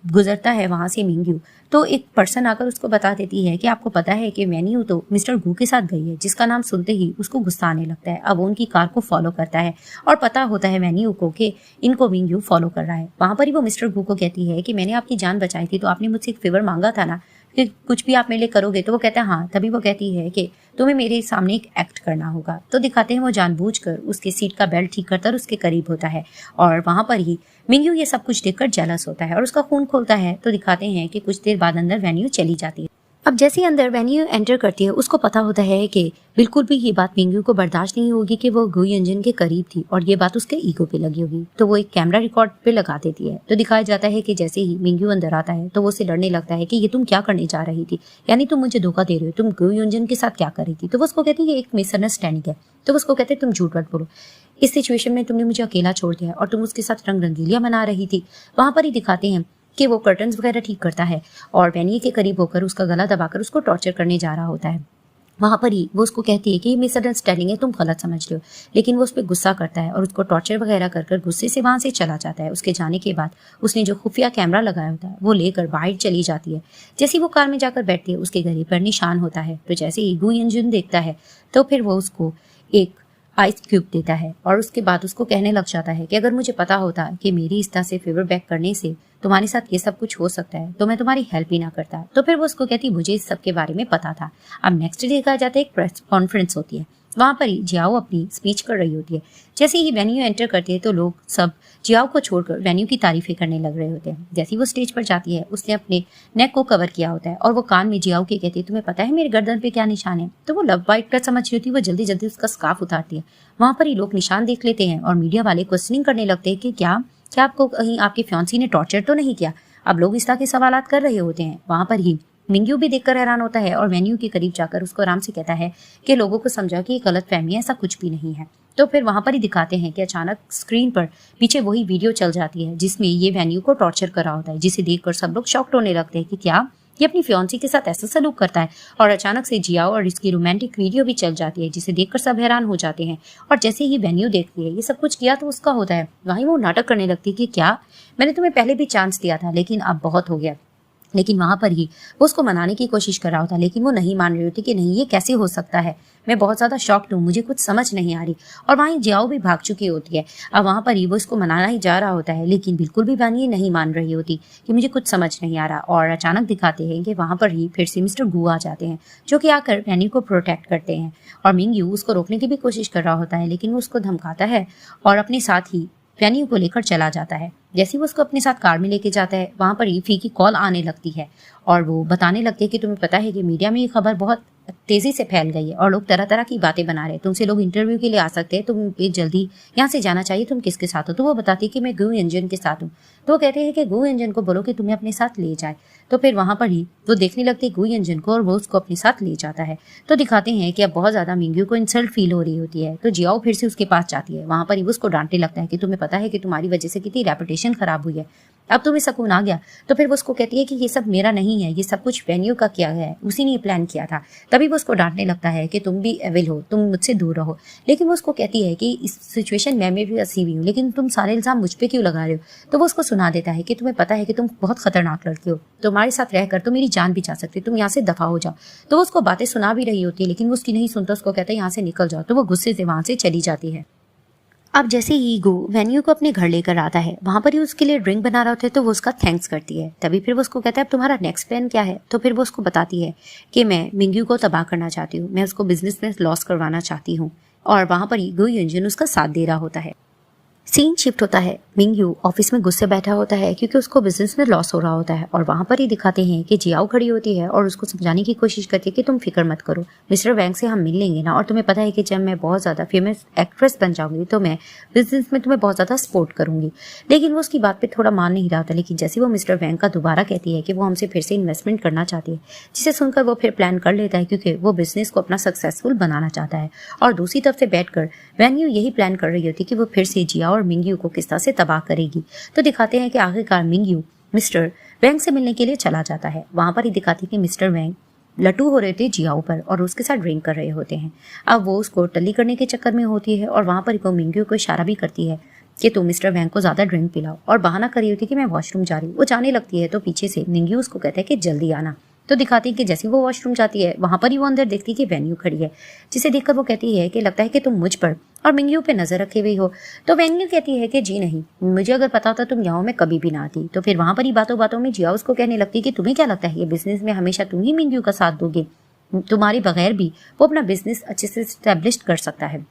गुजरता है वहां से मिंग्यू तो एक पर्सन आकर उसको बता देती है कि आपको पता है कि वेन्यू तो मिस्टर गू के साथ गई है, जिसका नाम सुनते ही उसको गुस्सा आने लगता है। अब वो उनकी कार को फॉलो करता है और पता होता है वेन्यू को कि इनको मिंग्यू फॉलो कर रहा है। वहां पर ही वो मिस्टर गू को कहती है कि मैंने आपकी जान बचाई थी तो आपने मुझसे एक फेवर मांगा था ना कि कुछ भी आप मेरे लिए करोगे, तो वो कहता है हाँ। तभी वो कहती है कि तुम्हें मेरे सामने एक एक्ट करना होगा। तो दिखाते हैं वो जानबूझकर उसके सीट का बेल्ट ठीक करता और उसके करीब होता है, और वहां पर ही मिंग्यू ये सब कुछ देखकर जेलस होता है और उसका खून खोलता है। तो दिखाते हैं कि कुछ देर बाद अंदर वेन्यू चली जाती है। अब जैसे ही अंदर वेन्यू एंटर करती है उसको पता होता है कि बिल्कुल भी ये बात मिंग्यू को बर्दाश्त नहीं होगी कि वो गू यंजन के करीब थी और ये बात उसके ईगो पे लगी होगी। तो वो एक कैमरा रिकॉर्ड पे लगा देती है। तो दिखाया जाता है कि जैसे ही मिंग्यू अंदर आता है तो वो उससे लड़ने लगता है कि ये तुम क्या करने जा रही थी, यानी तुम मुझे धोखा दे रही हो, तुम गू यंजन के साथ क्या कर रही थी। तो वो उसको कहती है ये एक मिसअंडरस्टैंडिंग है। तो वो उसको कहते तुम झूठ मत बोलो, इस सिचुएशन में तुमने मुझे अकेला छोड़ दिया और तुम उसके साथ रंग रंगीलियां मना रही थी। वहां पर ही दिखाते हैं कि वो कर्टन्स वगैरह ठीक करता है और वेन्यू के करीब होकर उसका गला दबाकर उसको टॉर्चर करने जा रहा होता है। वहां पर ही वो उसको कहती है कि ये मिसअंडरस्टैंडिंग है, तुम गलत समझ रहे हो, लेकिन वो उस पर गुस्सा करता है और उसको टॉर्चर वगैरह कर गुस्से से वहां से चला जाता है। उसके जाने के बाद उसने जो खुफिया कैमरा लगाया होता है वो लेकर बाहर चली जाती है। जैसे ही वो कार में जाकर बैठती है उसके गले पर निशान होता है। तो जैसे ही गू यंजुन देखता है तो फिर वो उसको एक आइस क्यूब देता है और उसके बाद उसको कहने लग जाता है कि अगर मुझे पता होता कि मेरी इस तरह से फेवर बैक करने से तुम्हारे साथ ये सब कुछ हो सकता है तो मैं तुम्हारी हेल्प ही ना करता। तो फिर वो उसको कहती मुझे इस सब के बारे में पता था। अब नेक्स्ट डे देखा जाता है एक प्रेस कॉन्फ्रेंस होती है। वहां पर ही जियाओ अपनी स्पीच कर रही होती है। जैसे ही वेन्यू एंटर करती है तो लोग सब जियाओ को छोड़कर वेन्यू की तारीफें करने लग रहे होते हैं। जैसे ही वो स्टेज पर जाती है उसने अपने नेक को कवर किया होता है और वो कान में जियाओ के कहती है तुम्हें पता है मेरे गर्दन पे क्या निशान है। तो वो लव बाइट का समझ रही होती है, वो जल्दी जल्दी उसका स्कार्फ उतारती है। वहां पर ही लोग निशान देख लेते हैं और मीडिया वाले क्वेश्चनिंग करने लगते हैं कि क्या आपको कहीं आपके फियांसी ने टॉर्चर तो नहीं किया। अब लोग इस तरह के सवालात कर रहे होते हैं। वहां पर ही मिंग्यू भी देखकर हैरान होता है और वेन्यू के करीब जाकर उसको आराम से कहता है कि लोगों को समझा कि ये गलत फहमी है, ऐसा कुछ भी नहीं है। तो फिर वहां पर ही दिखाते हैं कि अचानक स्क्रीन पर पीछे वही वीडियो चल जाती है जिसमें ये वेन्यू को टॉर्चर कर रहा होता है, जिसे देखकर सब लोग शॉक्ड होने लगते हैं कि क्या ये अपनी फियांसी के साथ ऐसा सलूक करता है। और अचानक से जियाओ और इसकी रोमांटिक वीडियो भी चल जाती है जिसे देखकर सब हैरान हो जाते हैं। और जैसे ही वेन्यू देखती है ये सब कुछ किया तो उसका होता है, वहीं वो नाटक करने लगती है कि क्या मैंने तुम्हें पहले भी चांस दिया था लेकिन अब बहुत हो गया। लेकिन वहां पर ही वो उसको मनाने की कोशिश कर रहा होता, लेकिन वो नहीं मान रही होती कि नहीं ये कैसे हो सकता है, मैं बहुत ज्यादा शॉक्ड हूँ, मुझे कुछ समझ नहीं आ रही। और वहीं जियाओ भी भाग चुकी होती है। अब वहां पर ही वो इसको मनाना ही जा रहा होता है लेकिन बिल्कुल भी वेन्यू नहीं मान रही होती कि मुझे कुछ समझ नहीं आ रहा। और अचानक दिखाते हैं कि वहां पर ही फिर से मिस्टर गू आ जाते हैं जो कि आकर वेन्यू को प्रोटेक्ट करते हैं। और मिंग्यू उसको रोकने की भी कोशिश कर रहा होता है लेकिन वो उसको धमकाता है और अपने साथ ही वेन्यू को लेकर चला जाता है। जैसे ही वो उसको अपने साथ कार में लेके जाता है वहां पर ईफी की कॉल आने लगती है और वो बताने लगते हैं कि तुम्हें पता है कि मीडिया में ये खबर बहुत तेजी से फैल गई है और लोग तरह तरह की बातें बना रहे हैं, तुमसे लोग इंटरव्यू के लिए आ सकते हैं, तुम जल्दी यहाँ से जाना चाहिए, तुम किसके साथ हो। तो वो बताती है कि मैं गू यंजन के साथ हूँ। तो वो कहते हैं कि गू यंजन को बोलो कि तुम्हें अपने साथ ले जाए। तो फिर वहां पर ही वो देखने लगते हैं गू यंजन को और वो उसको अपने साथ ले जाता है। तो दिखाते हैं कि अब बहुत ज्यादा मिंग्यू को इंसल्ट फील हो रही होती है। तो जियाओ फिर से उसके पास जाती है। वहां पर ही वो उसको डांटने लगता है कि तुम्हें पता है कि तुम्हारी वजह से कितनी रेपुटेशन खराब हुई है, अब तुम्हें सुकून आ गया। तो फिर वो उसको कहती है कि ये सब मेरा नहीं है, ये सब कुछ वेन्यू का किया है, उसी ने प्लान किया था। तभी वो उसको डांटने लगता है कि तुम भी एविल हो, तुम मुझसे दूर रहो। लेकिन वो उसको कहती है कि इस सिचुएशन में भी हंसी हुई हूँ लेकिन तुम सारे इल्जाम मुझ पे क्यों लगा रहे हो। तो वो उसको सुना देता है कि तुम्हें पता है कि तुम बहुत खतरनाक लड़की हो, तुम्हारे साथ रहकर तो मेरी जान भी जा सकती, तुम यहाँ से दफा हो जाओ। तो वो उसको बातें सुना भी रही होती है लेकिन वो उसकी नहीं सुनता, उसको कहता है यहाँ से निकल जाओ। तो वो गुस्से से वहां से चली जाती है। अब जैसे ही गू वेन्यू को अपने घर लेकर आता है वहां पर ही उसके लिए ड्रिंक बना रहा होता है तो वो उसका थैंक्स करती है। तभी फिर वो उसको कहता है अब तुम्हारा नेक्स्ट प्लान क्या है। तो फिर वो उसको बताती है कि मैं मिंग्यू को तबाह करना चाहती हूँ, मैं उसको बिजनेस में लॉस करवाना चाहती हूँ। और वहां पर ही गू यंजन उसका साथ दे रहा होता है। सीन शिफ्ट होता है। मिंगयू ऑफिस में गुस्से बैठा होता है क्योंकि उसको बिजनेस में लॉस हो रहा होता है और वहां पर ही दिखाते हैं कि जियाओ खड़ी होती है और उसको समझाने की कोशिश करती है कि तुम फिक्र मत करो, मिस्टर वैंग से हम मिल लेंगे ना, और तुम्हें पता है कि जब मैं बहुत ज्यादा फेमस एक्ट्रेस बन जाऊंगी तो मैं बिजनेस में तुम्हें बहुत ज्यादा सपोर्ट करूंगी। लेकिन वो उसकी बात पे थोड़ा मान नहीं रहा होता। लेकिन जैसे वो मिस्टर वैंग का दोबारा कहती है कि वो हमसे फिर से इन्वेस्टमेंट करना चाहती है, जिसे सुनकर वो फिर प्लान कर लेता है क्योंकि वो बिजनेस को अपना सक्सेसफुल बनाना चाहता है। और दूसरी तरफ से बैठकर वैन्यू यही प्लान कर रही होती कि वो फिर से जिया और मिंगयू को किस तरह से तबाह करेगी। तो दिखाते हैं कि आखिरकार मिंगयू मिस्टर वैंग से मिलने के लिए चला जाता है। वहां पर ही दिखाती है कि मिस्टर वैंग लटू हो रहे थे जियाओ पर और उसके साथ ड्रिंक कर रहे होते हैं। अब वो उसको टल्ली करने के चक्कर में होती है और वहां पर वो मिंगयू को इशारा भी करती है कि तुम मिस्टर वैंग को ज्यादा ड्रिंक पिलाओ, और बहाना करी होती कि मैं वॉशरूम जा रही हूँ। वो जाने लगती है तो पीछे से मिंगयू उसको कहता है कि जल्दी आना। तो दिखाती है कि जैसे वो वॉशरूम जाती है वहां पर ही वो अंदर देखती है कि वेन्यू खड़ी है, जिसे देखकर वो कहती है कि लगता है कि तुम मुझ पर और मिंगयू पे नजर रखे हुई हो। तो वेन्यू कहती है कि जी नहीं, मुझे अगर पता होता तुम यहाँ मैं कभी भी ना आती। तो फिर वहां पर ही बातों बातों में जिया उसको कहने लगती कि तुम्हें क्या लगता है ये बिजनेस में हमेशा तुम ही मिंगयू का साथ दोगे, तुम्हारे बगैर भी वो अपना बिजनेस अच्छे से स्टैब्लिश कर सकता है।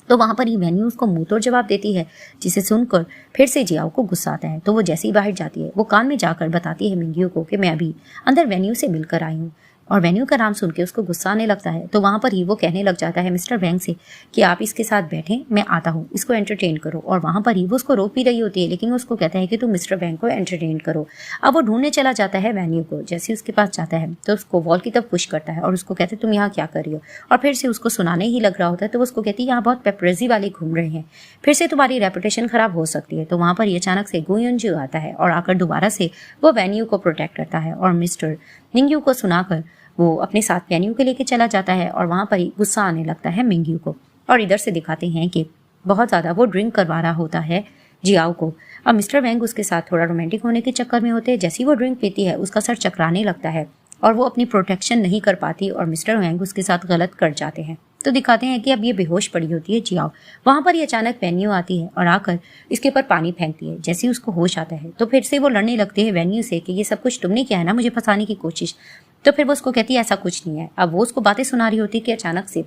तो वहां पर ही वेन्यू उसको मुंह तोड़ जवाब देती है, जिसे सुनकर फिर से जियाओ को गुस्सा आता है। तो वो जैसे ही बाहर जाती है वो कान में जाकर बताती है मिंगयू को कि मैं अभी अंदर वेन्यू से मिलकर आई हूँ। और वेन्यू का नाम सुन के उसको गुस्सा आने लगता है। तो वहां पर ही वो कहने लग जाता है मिस्टर वैंग से कि आप इसके साथ बैठें, मैं आता हूँ, इसको एंटरटेन करो। और वहां पर ही वो उसको रोक भी रही होती है, लेकिन वो उसको कहता है कि तुम मिस्टर वैंग को एंटरटेन करो। अब वो ढूंढने चला जाता है वेन्यू को। जैसे उसके पास जाता है तो उसको वॉल की तरफ पुश करता है और उसको कहते हैं तुम यहाँ क्या कर रही हो। और फिर से उसको सुनाने ही लग रहा होता है। तो वो उसको कहती है यहाँ बहुत पेपरेजी वाले घूम रहे हैं, फिर से तुम्हारी रेपुटेशन खराब हो सकती है। तो वहां पर ही अचानक से गो युनजू आता है और आकर दोबारा से वो वेन्यू को प्रोटेक्ट करता है और मिस्टर मिंगयू को सुनाकर वो अपने साथ वेन्यू के लेके चला जाता है। और वहां पर ही गुस्सा आने लगता है मिंगयू को। और इधर से दिखाते हैं कि बहुत ज्यादा वो ड्रिंक करवा रहा होता है जियाओ को। अब मिस्टर वैंग उसके साथ थोड़ा रोमांटिक होने के चक्कर में होते हैं। जैसी वो ड्रिंक पीती है उसका सर चकराने लगता है और वो अपनी प्रोटेक्शन नहीं कर पाती और मिस्टर वैंग उसके साथ गलत कर जाते हैं। तो दिखाते हैं कि अब ये बेहोश पड़ी होती है जियाओ। वहां पर ही अचानक वेन्यू आती है और आकर इसके ऊपर पानी फेंकती है। जैसे ही उसको होश आता है तो फिर से वो लड़ने लगते हैं वेन्यू से कि ये सब कुछ तुमने किया है ना, मुझे फंसाने की कोशिश। तो फिर वो उसको कहती है ऐसा कुछ नहीं है। अब वो उसको बातें सुना रही होती है कि अचानक से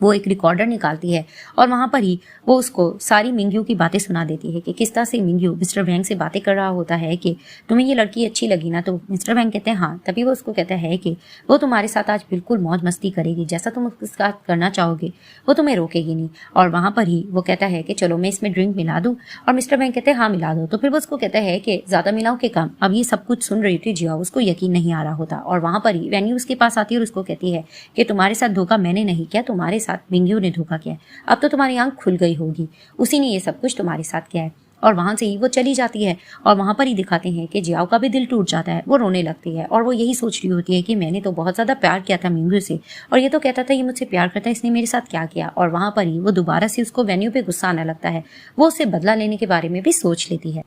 वो एक रिकॉर्डर निकालती है और वहां पर ही वो उसको सारी मिंगयू की बातें सुना देती है कि किस तरह से मिंगयू मिस्टर वैंग से बातें कर रहा होता है कि तुम्हें ये लड़की अच्छी लगी ना। तो मिस्टर वैंग कहते हैं हाँ। तभी वो उसको कहता है कि वो तुम्हारे साथ आज बिल्कुल मौज मस्ती करेगी, जैसा तुम उसके साथ करना चाहोगे वो तुम्हें रोकेगी नहीं। और वहां पर ही वो कहता है कि चलो मैं इसमें ड्रिंक मिला दूं। और मिस्टर वैंग कहते हैं हाँ मिला दो। तो फिर वो उसको कहता है कि ज्यादा मिलाओ के काम। अब ये सब कुछ सुन रही थी जिया, उसको यकीन नहीं आ रहा होता। और वहां पर ही वेन्यू उसके पास आती है और उसको कहती है कि तुम्हारे साथ धोखा मैंने नहीं किया, तुम्हारे साथ मिंगयू ने धोखा किया। अब तो तुम्हारी आंख खुल गई होगी, उसी ने ये सब कुछ तुम्हारे साथ किया है। और वहां से ही वो चली जाती है और वहां पर ही दिखाते हैं कि जियाओ का भी दिल टूट जाता है। वो रोने लगती है और वो यही सोच रही होती है कि मैंने तो बहुत ज्यादा प्यार किया था मिंगयू से और ये तो कहता था ये मुझसे प्यार करता है, इसने मेरे साथ क्या किया। और वहां पर ही वो दोबारा से उसको वेन्यू पे गुस्सा आने लगता है। वो उससे बदला लेने के बारे में भी सोच लेती है।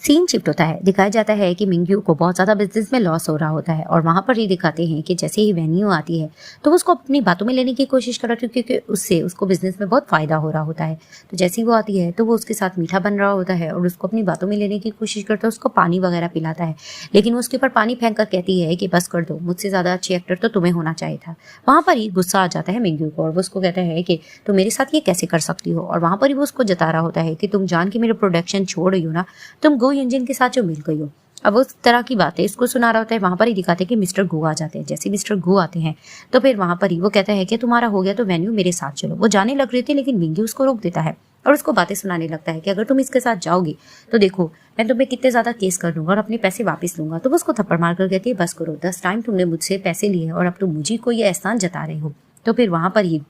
सीन शिफ्ट होता है। दिखाया जाता है कि मिंगयू को बहुत ज्यादा बिजनेस में लॉस हो रहा होता है और वहां पर ही दिखाते हैं कि जैसे ही वेन्यू आती है तो वो उसको अपनी बातों में लेने की कोशिश कर रही है क्योंकि उससे उसको बिजनेस में बहुत फायदा हो रहा होता है। तो जैसे ही वो आती है तो वो उसके साथ मीठा बन रहा होता है और उसको अपनी बातों में लेने की कोशिश करता है, उसको पानी वगैरह पिलाता है। लेकिन वो उसके ऊपर पानी फेंक कर कहती है कि बस कर दो, मुझसे ज्यादा अच्छी एक्टर तो तुम्हें होना चाहिए था। वहां पर ही गुस्सा आ जाता है मिंगयू को और वो उसको कहता है कि तुम मेरे साथ ये कैसे कर सकती हो। और वहां पर ही वो उसको जता रहा होता है कि तुम जान के मेरे प्रोडक्शन छोड़ रही हो ना, तुम गो युनजिन के साथ जो मिल गई हो। अब उस तरह की बातें इसको सुना रहा होता है। वहां पर ही दिखाते हैं कि मिस्टर गु आ जाते हैं। जैसे मिस्टर गु आते हैं तो फिर वहां पर ही वो कहता है कि तुम्हारा हो गया तो वेन्यू मेरे साथ चलो। वो जाने लग रही थी लेकिन मिंगयू उसको रोक देता है और उसको बातें सुनाने लगता है कि अगर तुम इसके साथ जाओगी तो देखो मैं तुम्हें कितने ज्यादा केस कर दूंगा और अपने पैसे वापस लूंगा। तो वो उसको थप्पड़ मारकर कहती है बस करो, 10 टाइम तुमने मुझसे पैसे लिए और अब तुम मुझे को ये एहसान जता रहे हो। तो फिर वहां पर ही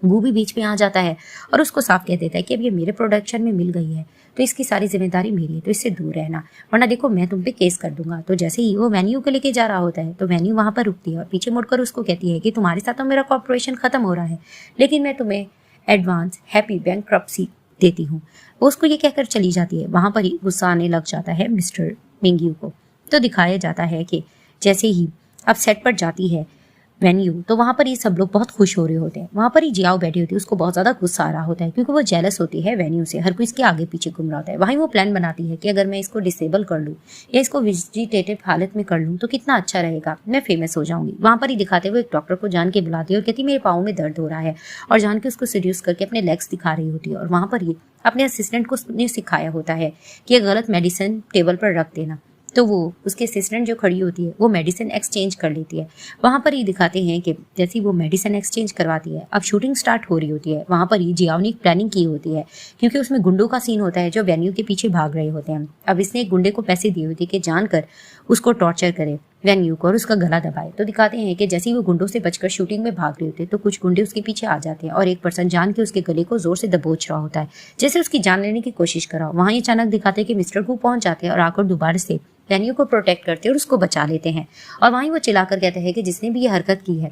वो भी बीच में आ जाता है और उसको साफ कह देता है कि अब ये मेरे प्रोडक्शन में मिल गई है तो इसकी सारी जिम्मेदारी मेरी है, तो इससे दूर रहना वरना देखो मैं तुम पे केस कर दूंगा। तो जैसे ही वो वेन्यू को लेके जा रहा होता है तो वेन्यू वहां पर रुकती है और पीछे मुड़कर उसको कहती है कि तुम्हारे साथ तो मेरा कॉर्पोरेशन खत्म हो रहा है लेकिन मैं तुम्हें एडवांस हैप्पी बैंक्रप्सी देती हूँ। वो उसको ये कहकर चली जाती है। वहां पर ही गुस्सा आने लग जाता है मिस्टर मिंगयू को। तो दिखाया जाता है कि जैसे ही अब सेट पर जाती है वेन्यू, तो वहाँ पर ये सब लोग बहुत खुश हो रहे होते हैं। वहाँ पर ही जियाओ बैठी होती है, उसको बहुत ज़्यादा गुस्सा आ रहा होता है क्योंकि वो जेलस होती है वेन्यू से, हर कोई इसके आगे पीछे घूम रहा होता है। वहीं वो प्लान बनाती है कि अगर मैं इसको डिसेबल कर लूँ या इसको वेजिटेटिव हालत में कर लूँ तो कितना अच्छा रहेगा, मैं फेमस हो जाऊंगी। वहाँ पर ही दिखाते हुए एक डॉक्टर को जान के बुलाती है और कहती है मेरे पाँव में दर्द हो रहा है, और जान के उसको सीड्यूस करके अपने लेग्स दिखा रही होती है। और वहाँ पर ही अपने असिस्टेंट को ने सिखाया होता है कि ये गलत मेडिसिन टेबल पर रख देना, तो वो उसके असिस्टेंट जो खड़ी होती है वो मेडिसिन एक्सचेंज कर लेती है। वहाँ पर ही दिखाते हैं कि जैसे वो मेडिसिन एक्सचेंज करवाती है, अब शूटिंग स्टार्ट हो रही होती है। वहाँ पर ही जियाओ ने एक प्लानिंग की होती है क्योंकि उसमें गुंडों का सीन होता है जो वेन्यू के पीछे भाग रहे होते हैं। अब इसने एक गुंडे को पैसे दिए होते कि जानकर उसको टॉर्चर करे वेन्यू को और उसका गला दबाए। तो दिखाते हैं कि जैसे ही वो गुंडों से बचकर शूटिंग में भाग रहे होते हैं तो कुछ गुंडे उसके पीछे आ जाते हैं और एक पर्सन जान के उसके गले को जोर से दबोच रहा होता है, जैसे उसकी जान लेने की कोशिश कर रहा हो। वहाँ ये अचानक दिखाते हैं कि मिस्टर गू पहुंच जाते हैं और आकर दोबारा से वेन्यू को प्रोटेक्ट करते हैं और उसको बचा लेते हैं। और वहीं वो चिल्लाकर कहते हैं कि जिसने भी ये हरकत की है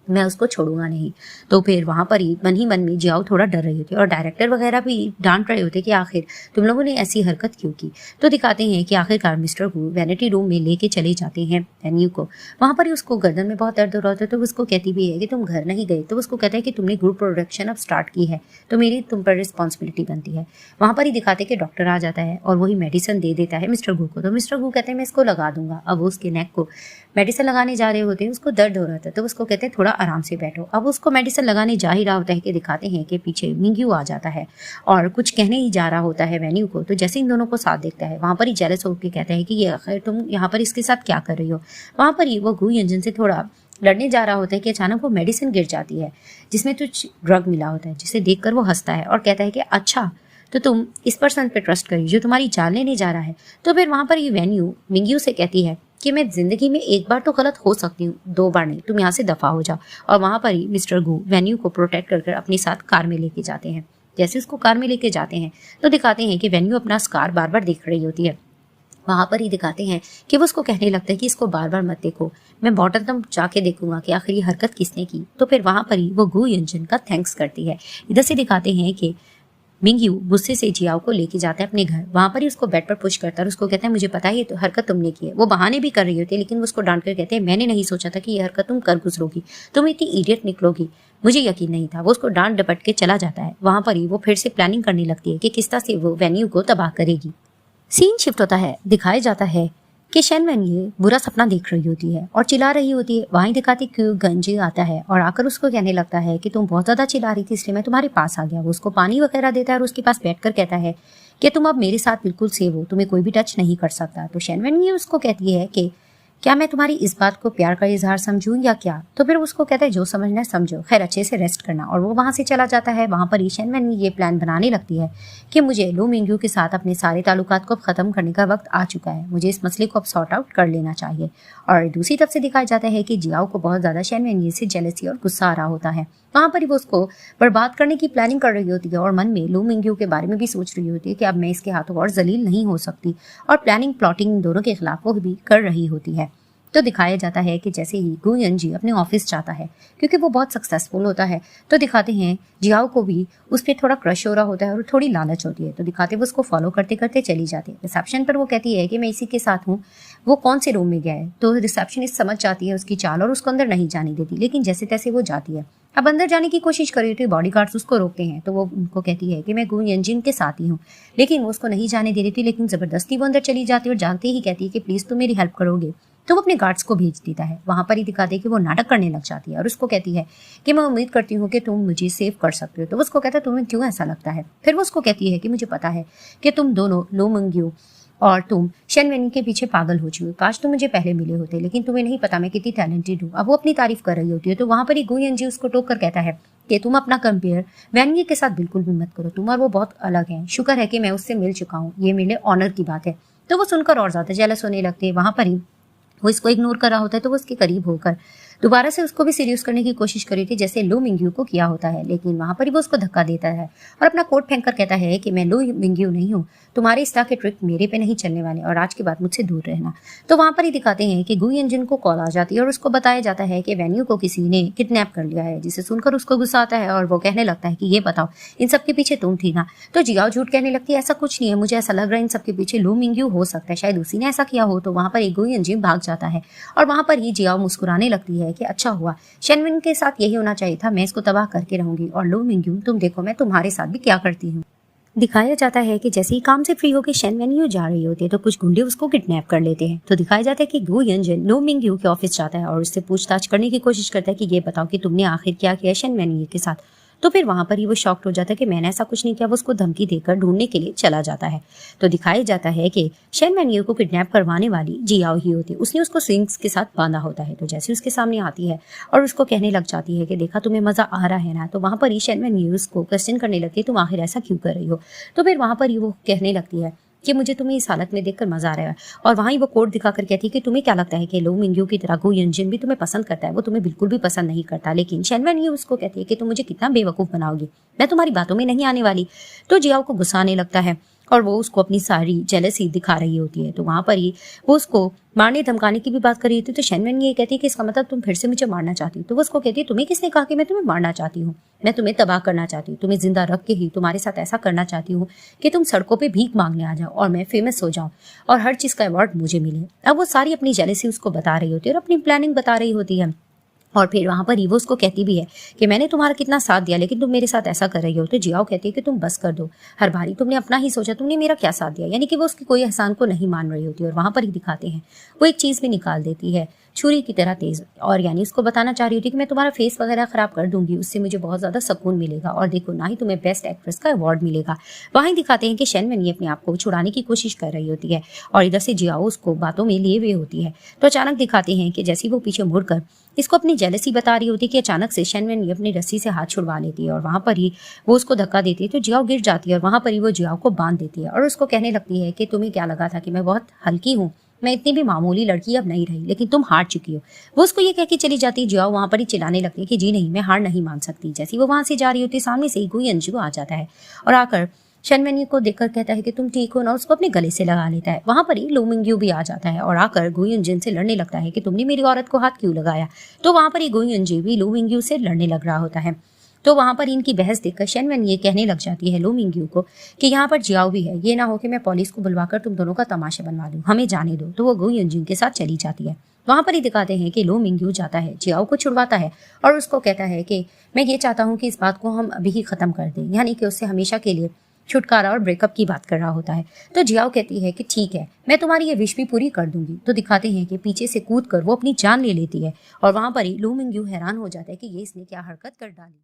मैं उसको छोड़ूंगा नहीं। तो फिर वहाँ पर ही मन में जियाओ थोड़ा डर रही होती है और डायरेक्टर वगैरह भी डांट रहे होते कि आखिर तुम लोगों ने ऐसी हरकत क्यों की। तो दिखाते हैं कि आखिरकार मिस्टर गू वैनिटी रूम में लेके चले जाते हैं वेन्यू को। वहाँ पर ही उसको गर्दन में बहुत दर्द हो रहा होता है, तो उसको कहती भी है कि तुम घर नहीं गए। तो उसको कहता है कि तुमने ग्रुप प्रोडक्शन अब स्टार्ट की है तो मेरी तुम पर रिस्पॉन्सिबिलिटी बनती है। वहाँ पर ही दिखाते कि डॉक्टर आ जाता है और वही मेडिसिन दे देता है मिस्टर गू को। तो मिस्टर गू कहते हैं मैं इसको लगा दूंगा। अब वो उसके नेक को मेडिसिन लगाने जा रहे होते हैं, उसको दर्द हो रहा था तो उसको कहते हैं थोड़ा आराम से बैठो। अब उसको मेडिसिन लगाने जा ही रहा होता है कि दिखाते हैं कि पीछे मिंग्यू आ जाता है और कुछ कहने ही जा रहा होता है वेन्यू को। तो जैसे इन दोनों को साथ देखता है वहां पर ही जेलस होकर कहता है कि ये आखिर तुम यहाँ पर इसके साथ क्या कर रही हो। वहां पर ही वो गू इंजन से थोड़ा लड़ने जा रहा होता है कि अचानक वो मेडिसिन गिर जाती है जिसमें कुछ ड्रग मिला होता है, जिसे देखकर वो हंसता है और कहता है कि अच्छा तो तुम इस पर्सन पे ट्रस्ट करिए जो तुम्हारी जान लेने जा रहा है। तो फिर वहां पर ये वेन्यू मिंग्यू से कहती है कि मैं जिंदगी में एक बार तो गलत हो सकती हूँ, 2 बार नहीं, तुम यहाँ से दफा हो जाओ। और वहां पर ही मिस्टर गू वेन्यू को प्रोटेक्ट कर अपने साथ कार में लेके जाते हैं। जैसे उसको कार में लेके जाते हैं तो दिखाते हैं कि वेन्यू अपना स्कार बार बार देख रही होती है। वहां पर ही दिखाते हैं कि वो उसको कहने लगता है कि इसको बार बार मत देखो, मैं बॉटम तक जाके देखूंगा कि आखिर ये हरकत किसने की। तो फिर वहां पर ही वो गू इंजन का थैंक्स करती है। इधर से दिखाते हैं कि मिंग्यू गुस्से से जियाओ को लेके जाता है अपने घर। वहां पर ही उसको बेड पर पुश करता है और उसको कहता है मुझे पता है ये तो हरकत तुमने की है। वो बहाने भी कर रही होती है लेकिन वो उसको डांट कर कहते हैं मैंने नहीं सोचा था कि ये हरकत तुम कर गुजरोगी, तुम इतनी इडियट निकलोगी, मुझे यकीन नहीं था। वो उसको डांट डपट के चला जाता है। वहां पर ही वो फिर से प्लानिंग करने लगती है कि किस तरह से वो वेन्यू को तबाह करेगी। सीन शिफ्ट होता है, दिखाया जाता है कि शेन वेन ये बुरा सपना देख रही होती है और चिल्ला रही होती है। वहीं दिखाती क्यों गंजी आता है और आकर उसको कहने लगता है कि तुम बहुत ज्यादा चिल्ला रही थी इसलिए मैं तुम्हारे पास आ गया। वो उसको पानी वगैरह देता है और उसके पास बैठकर कहता है कि तुम अब मेरे साथ बिल्कुल सेफ हो, तुम्हें कोई भी टच नहीं कर सकता। तो शेन वेन ये उसको कहती है कि क्या मैं तुम्हारी इस बात को प्यार का इजहार समझूं या क्या। तो फिर उसको कहता है जो समझना है समझो, खैर अच्छे से रेस्ट करना। और वो वहां से चला जाता है। वहां पर ईशन मैन ये प्लान बनाने लगती है कि मुझे लो मिंग्यू के साथ अपने सारे ताल्लुकात को खत्म करने का वक्त आ चुका है, मुझे इस मसले को अब सॉर्ट आउट कर लेना चाहिए। और दूसरी तरफ से दिखाया जाता है कि जियाओ को बहुत ज्यादा शेन मैन से जेलसी और गुस्सा आ रहा होता है। वहां पर वो उसको बर्बाद करने की प्लानिंग कर रही होती है और मन में लो मिंग्यू के बारे में भी सोच रही होती है कि अब मैं इसके हाथों और जलील नहीं हो सकती। और प्लानिंग प्लॉटिंग दोनों के खिलाफ वो भी कर रही होती है। तो दिखाया जाता है कि जैसे ही गु यनजी अपने ऑफिस जाता है क्योंकि वो बहुत सक्सेसफुल होता है, तो दिखाते हैं जियाओ को भी उस पर थोड़ा क्रश हो रहा होता है और थोड़ी लालच होती है। तो दिखाते वो उसको फॉलो करते करते चली जाती है। रिसेप्शन पर वो कहती है कि मैं इसी के साथ हूँ, वो कौन से रूम में गया है। तो रिसेप्शनिस्ट समझ जाती है उसकी चाल और उसको अंदर नहीं जाने देती, लेकिन जैसे तैसे वो जाती है। अब अंदर जाने की कोशिश कर रही थी, बॉडीगार्ड्स उसको रोकते हैं। तो वो उनको कहती है कि मैं गु यनजिन के साथ ही हूँ, लेकिन वो उसको नहीं जाने दे रही थी। लेकिन जबरदस्ती वो अंदर चली जाती है और जानते ही कहती है कि प्लीज तुम मेरी हेल्प करोगे। तो वो अपने गार्ड्स को भेज देता है। वहां पर ही दिखाते हैं कि वो नाटक करने लग जाती है और उसको कहती है कि मैं उम्मीद करती हूँ कि तुम मुझे सेव कर सकते हो। तो उसको कहता है तुम्हें क्यों ऐसा लगता है। फिर वो उसको कहती है कि मुझे पता है कि तुम दोनों लो मंग्यू और तुम शेन वेन के पीछे पागल हो चुके हो, काश तुम मुझे पहले मिले होते, लेकिन तुम्हें नहीं पता मैं कितनी टैलेंटेड हूँ। अब वो अपनी तारीफ कर रही होती है। तो वहां पर ही गु यनजी उसको टोक कर कहता है कि तुम अपना कंपेयर वेन्ये के साथ बिल्कुल भी मत करो, तुम और वो बहुत अलग हैं, शुक्र है कि मैं उससे मिल चुका हूँ, ये मेरे ऑनर की बात है। तो वो सुनकर और ज्यादा जेलस होने लगते हैं। वहां पर ही वो इसको इग्नोर कर रहा होता है। तो वो उसके करीब होकर दोबारा से उसको भी सीरियस करने की कोशिश कर रही थी जैसे लो मिंग्यू को किया होता है, लेकिन वहां पर ही वो उसको धक्का देता है और अपना कोट फेंक कर कहता है कि मैं लो मिंग्यू नहीं हूँ, तुम्हारे इस तरह के ट्रिक मेरे पे नहीं चलने वाले और आज के बाद मुझसे दूर रहना। तो वहां पर ही दिखाते हैं कि गु यनजिन को कॉल आ जाती है और उसको बताया जाता है कि वेन्यू को किसी ने किडनैप कर लिया है, जिसे सुनकर उसको गुस्सा आता है और वो कहने लगता है कि ये बताओ इन सबके पीछे तुम थी ना। तो जियाओ झूठ कहने लगती है ऐसा कुछ नहीं है, मुझे ऐसा लग रहा है इन सबके पीछे लो मिंग्यू हो सकता है, शायद उसी ने ऐसा किया हो। तो वहां पर एक गु यनजिन भाग जाता है और वहां पर ही जियाओ मुस्कुराने लगती है है कि अच्छा हुआ, शेनविन के साथ यही होना चाहिए था, मैं इसको तबाह करके रहूंगी और लो मिंग्यू तुम देखो मैं तुम्हारे साथ भी क्या करती हूँ। दिखाया जाता है कि जैसे ही काम से फ्री होकर शेन वेन्यू जा रही होती है तो कुछ गुंडे उसको किडनैप कर लेते हैं। तो दिखाया जाता है कि गु यंजन लो मिंग्यू के ऑफिस जाता है और उससे पूछताछ करने की कोशिश करता है कि ये बताओ कि तुमने आखिर क्या किया शेन वेन्यू के साथ। तो फिर वहां पर ही वो शॉक्ड हो जाता है कि मैंने ऐसा कुछ नहीं किया। वो उसको धमकी देकर ढूंढने के लिए चला जाता है। तो दिखाया जाता है कि शेन वेन्यू को किडनैप करवाने वाली जियाओ ही होती है। उसने उसको स्विंग्स के साथ बांधा होता है। तो जैसे उसके सामने आती है और उसको कहने लग जाती है कि देखा तुम्हें मजा आ रहा है ना, तो वहां पर ही शेन वेन्यू उसको क्वेश्चन करने लगती है तुम आखिर ऐसा क्यों कर रही हो। तो फिर वहां पर ही वो कहने लगती है कि मुझे तुम्हें इस हालत में देखकर मजा आ रहा है। और वहीं वो कोड दिखाकर कहती है कि तुम्हें क्या लगता है कि लो मिंग्यू की तरह गु यंजिन भी तुम्हें पसंद करता है? वो तुम्हें बिल्कुल भी पसंद नहीं करता। लेकिन शेन वेन्यू उसको कहती है कि तुम मुझे कितना बेवकूफ बनाओगी, मैं तुम्हारी बातों में नहीं आने वाली। तो जियाओ को गुस्सा आने लगता है और वो उसको अपनी सारी जेलसी दिखा रही होती है। तो वहां पर ही वो उसको मारने धमकाने की भी बात कर रही थी। तो शेन वेन्यू ये कहती है कि इसका मतलब तुम फिर से मुझे मारना चाहती हो। तो वो उसको कहती है तुम्हें किसने कहा कि मैं तुम्हें मारना चाहती हूँ, मैं तुम्हें तबाह करना चाहती हूँ, तुम्हें जिंदा रख के ही तुम्हारे साथ ऐसा करना चाहती हूँ कि तुम सड़कों पे भीख मांगने आ जाओ और मैं फेमस हो जाऊं और हर चीज का अवार्ड मुझे मिले। अब वो सारी अपनी जेलसी उसको बता रही होती है और अपनी प्लानिंग बता रही होती है। और फिर वहां पर ईवो उसको कहती भी है कि मैंने तुम्हारा कितना साथ दिया लेकिन तुम मेरे साथ ऐसा कर रही हो। तो जियाओ कहती है कि तुम बस कर दो, हर बारी तुमने अपना ही सोचा, तुमने मेरा क्या साथ दिया। यानी कि वो उसकी कोई एहसान को नहीं मान रही होती। और वहां पर ही दिखाते हैं वो एक चीज भी निकाल देती है छुरी की तरह तेज, और यानी उसको बताना चाह रही होती है कि मैं तुम्हारा फेस वगैरह खराब कर दूंगी, उससे मुझे बहुत ज्यादा सुकून मिलेगा और देखो ना ही तुम्हें बेस्ट एक्ट्रेस का अवार्ड मिलेगा। वहीं दिखाते हैं कि शेन वेन्यू अपने आप को छुड़ाने की कोशिश कर रही होती है और इधर से जियाओ उसको बातों में लिए हुए होती है। तो अचानक दिखाते हैं कि जैसे वो पीछे मुड़कर इसको अपनी जेलसी बता रही होती है कि अचानक से शेन वेन्यू अपनी रस्सी से हाथ छुड़वा लेती है और वहां पर ही वो उसको धक्का देती है। तो जियाओ गिर जाती है और वहां पर ही वो जियाओ को बांध देती है और उसको कहने लगती है कि तुम्हें क्या लगा था कि मैं बहुत हल्की हूँ, मैं इतनी भी मामूली लड़की अब नहीं रही, लेकिन तुम हार चुकी हो। वो उसको ये कह के चली जाती है। जियाओ वहां पर ही चिल्लाने लगती है कि जी नहीं, मैं हार नहीं मान सकती। जैसे वो वहां से जा रही होती है सामने से ही गु यंजू आ जाता है और आकर शेन वेन्यू को देखकर कहता है कि तुम ठीक हो ना, उसको अपने गले से लगा लेता है। वहां पर ही लो मिंग्यू भी आ जाता है और आकर गु यंजिन से लड़ने लगता है कि तुमने मेरी औरत को हाथ क्यों लगाया। तो वहां पर ही गु यंजी भी लो मिंग्यू से लड़ने लग रहा होता है। तो वहां पर इनकी बहस देखकर शेन वेन्यू ये कहने लग जाती है लो मिंग्यू को कि यहाँ पर जियाओ भी है, ये ना हो कि मैं पुलिस को बुलवाकर तुम दोनों का तमाशा बनवा दूं, हमें जाने दो। तो वो गु यंजिन के साथ चली जाती है। वहां पर ही दिखाते हैं कि लो मिंग्यू जाता है, जियाओ को छुड़वाता है और उसको कहता है कि मैं ये चाहता हूँ कि इस बात को हम अभी ही खत्म कर दें, यानी कि उससे हमेशा के लिए छुटकारा और ब्रेकअप की बात कर रहा होता है। तो जियाओ कहती है कि ठीक है, मैं तुम्हारी ये विश भी पूरी कर दूंगी। तो दिखाते हैं कि पीछे से कूद कर वो अपनी जान ले लेती है और वहां पर ही लो मिंग्यू हैरान हो जाता है कि ये इसने क्या हरकत कर डाली।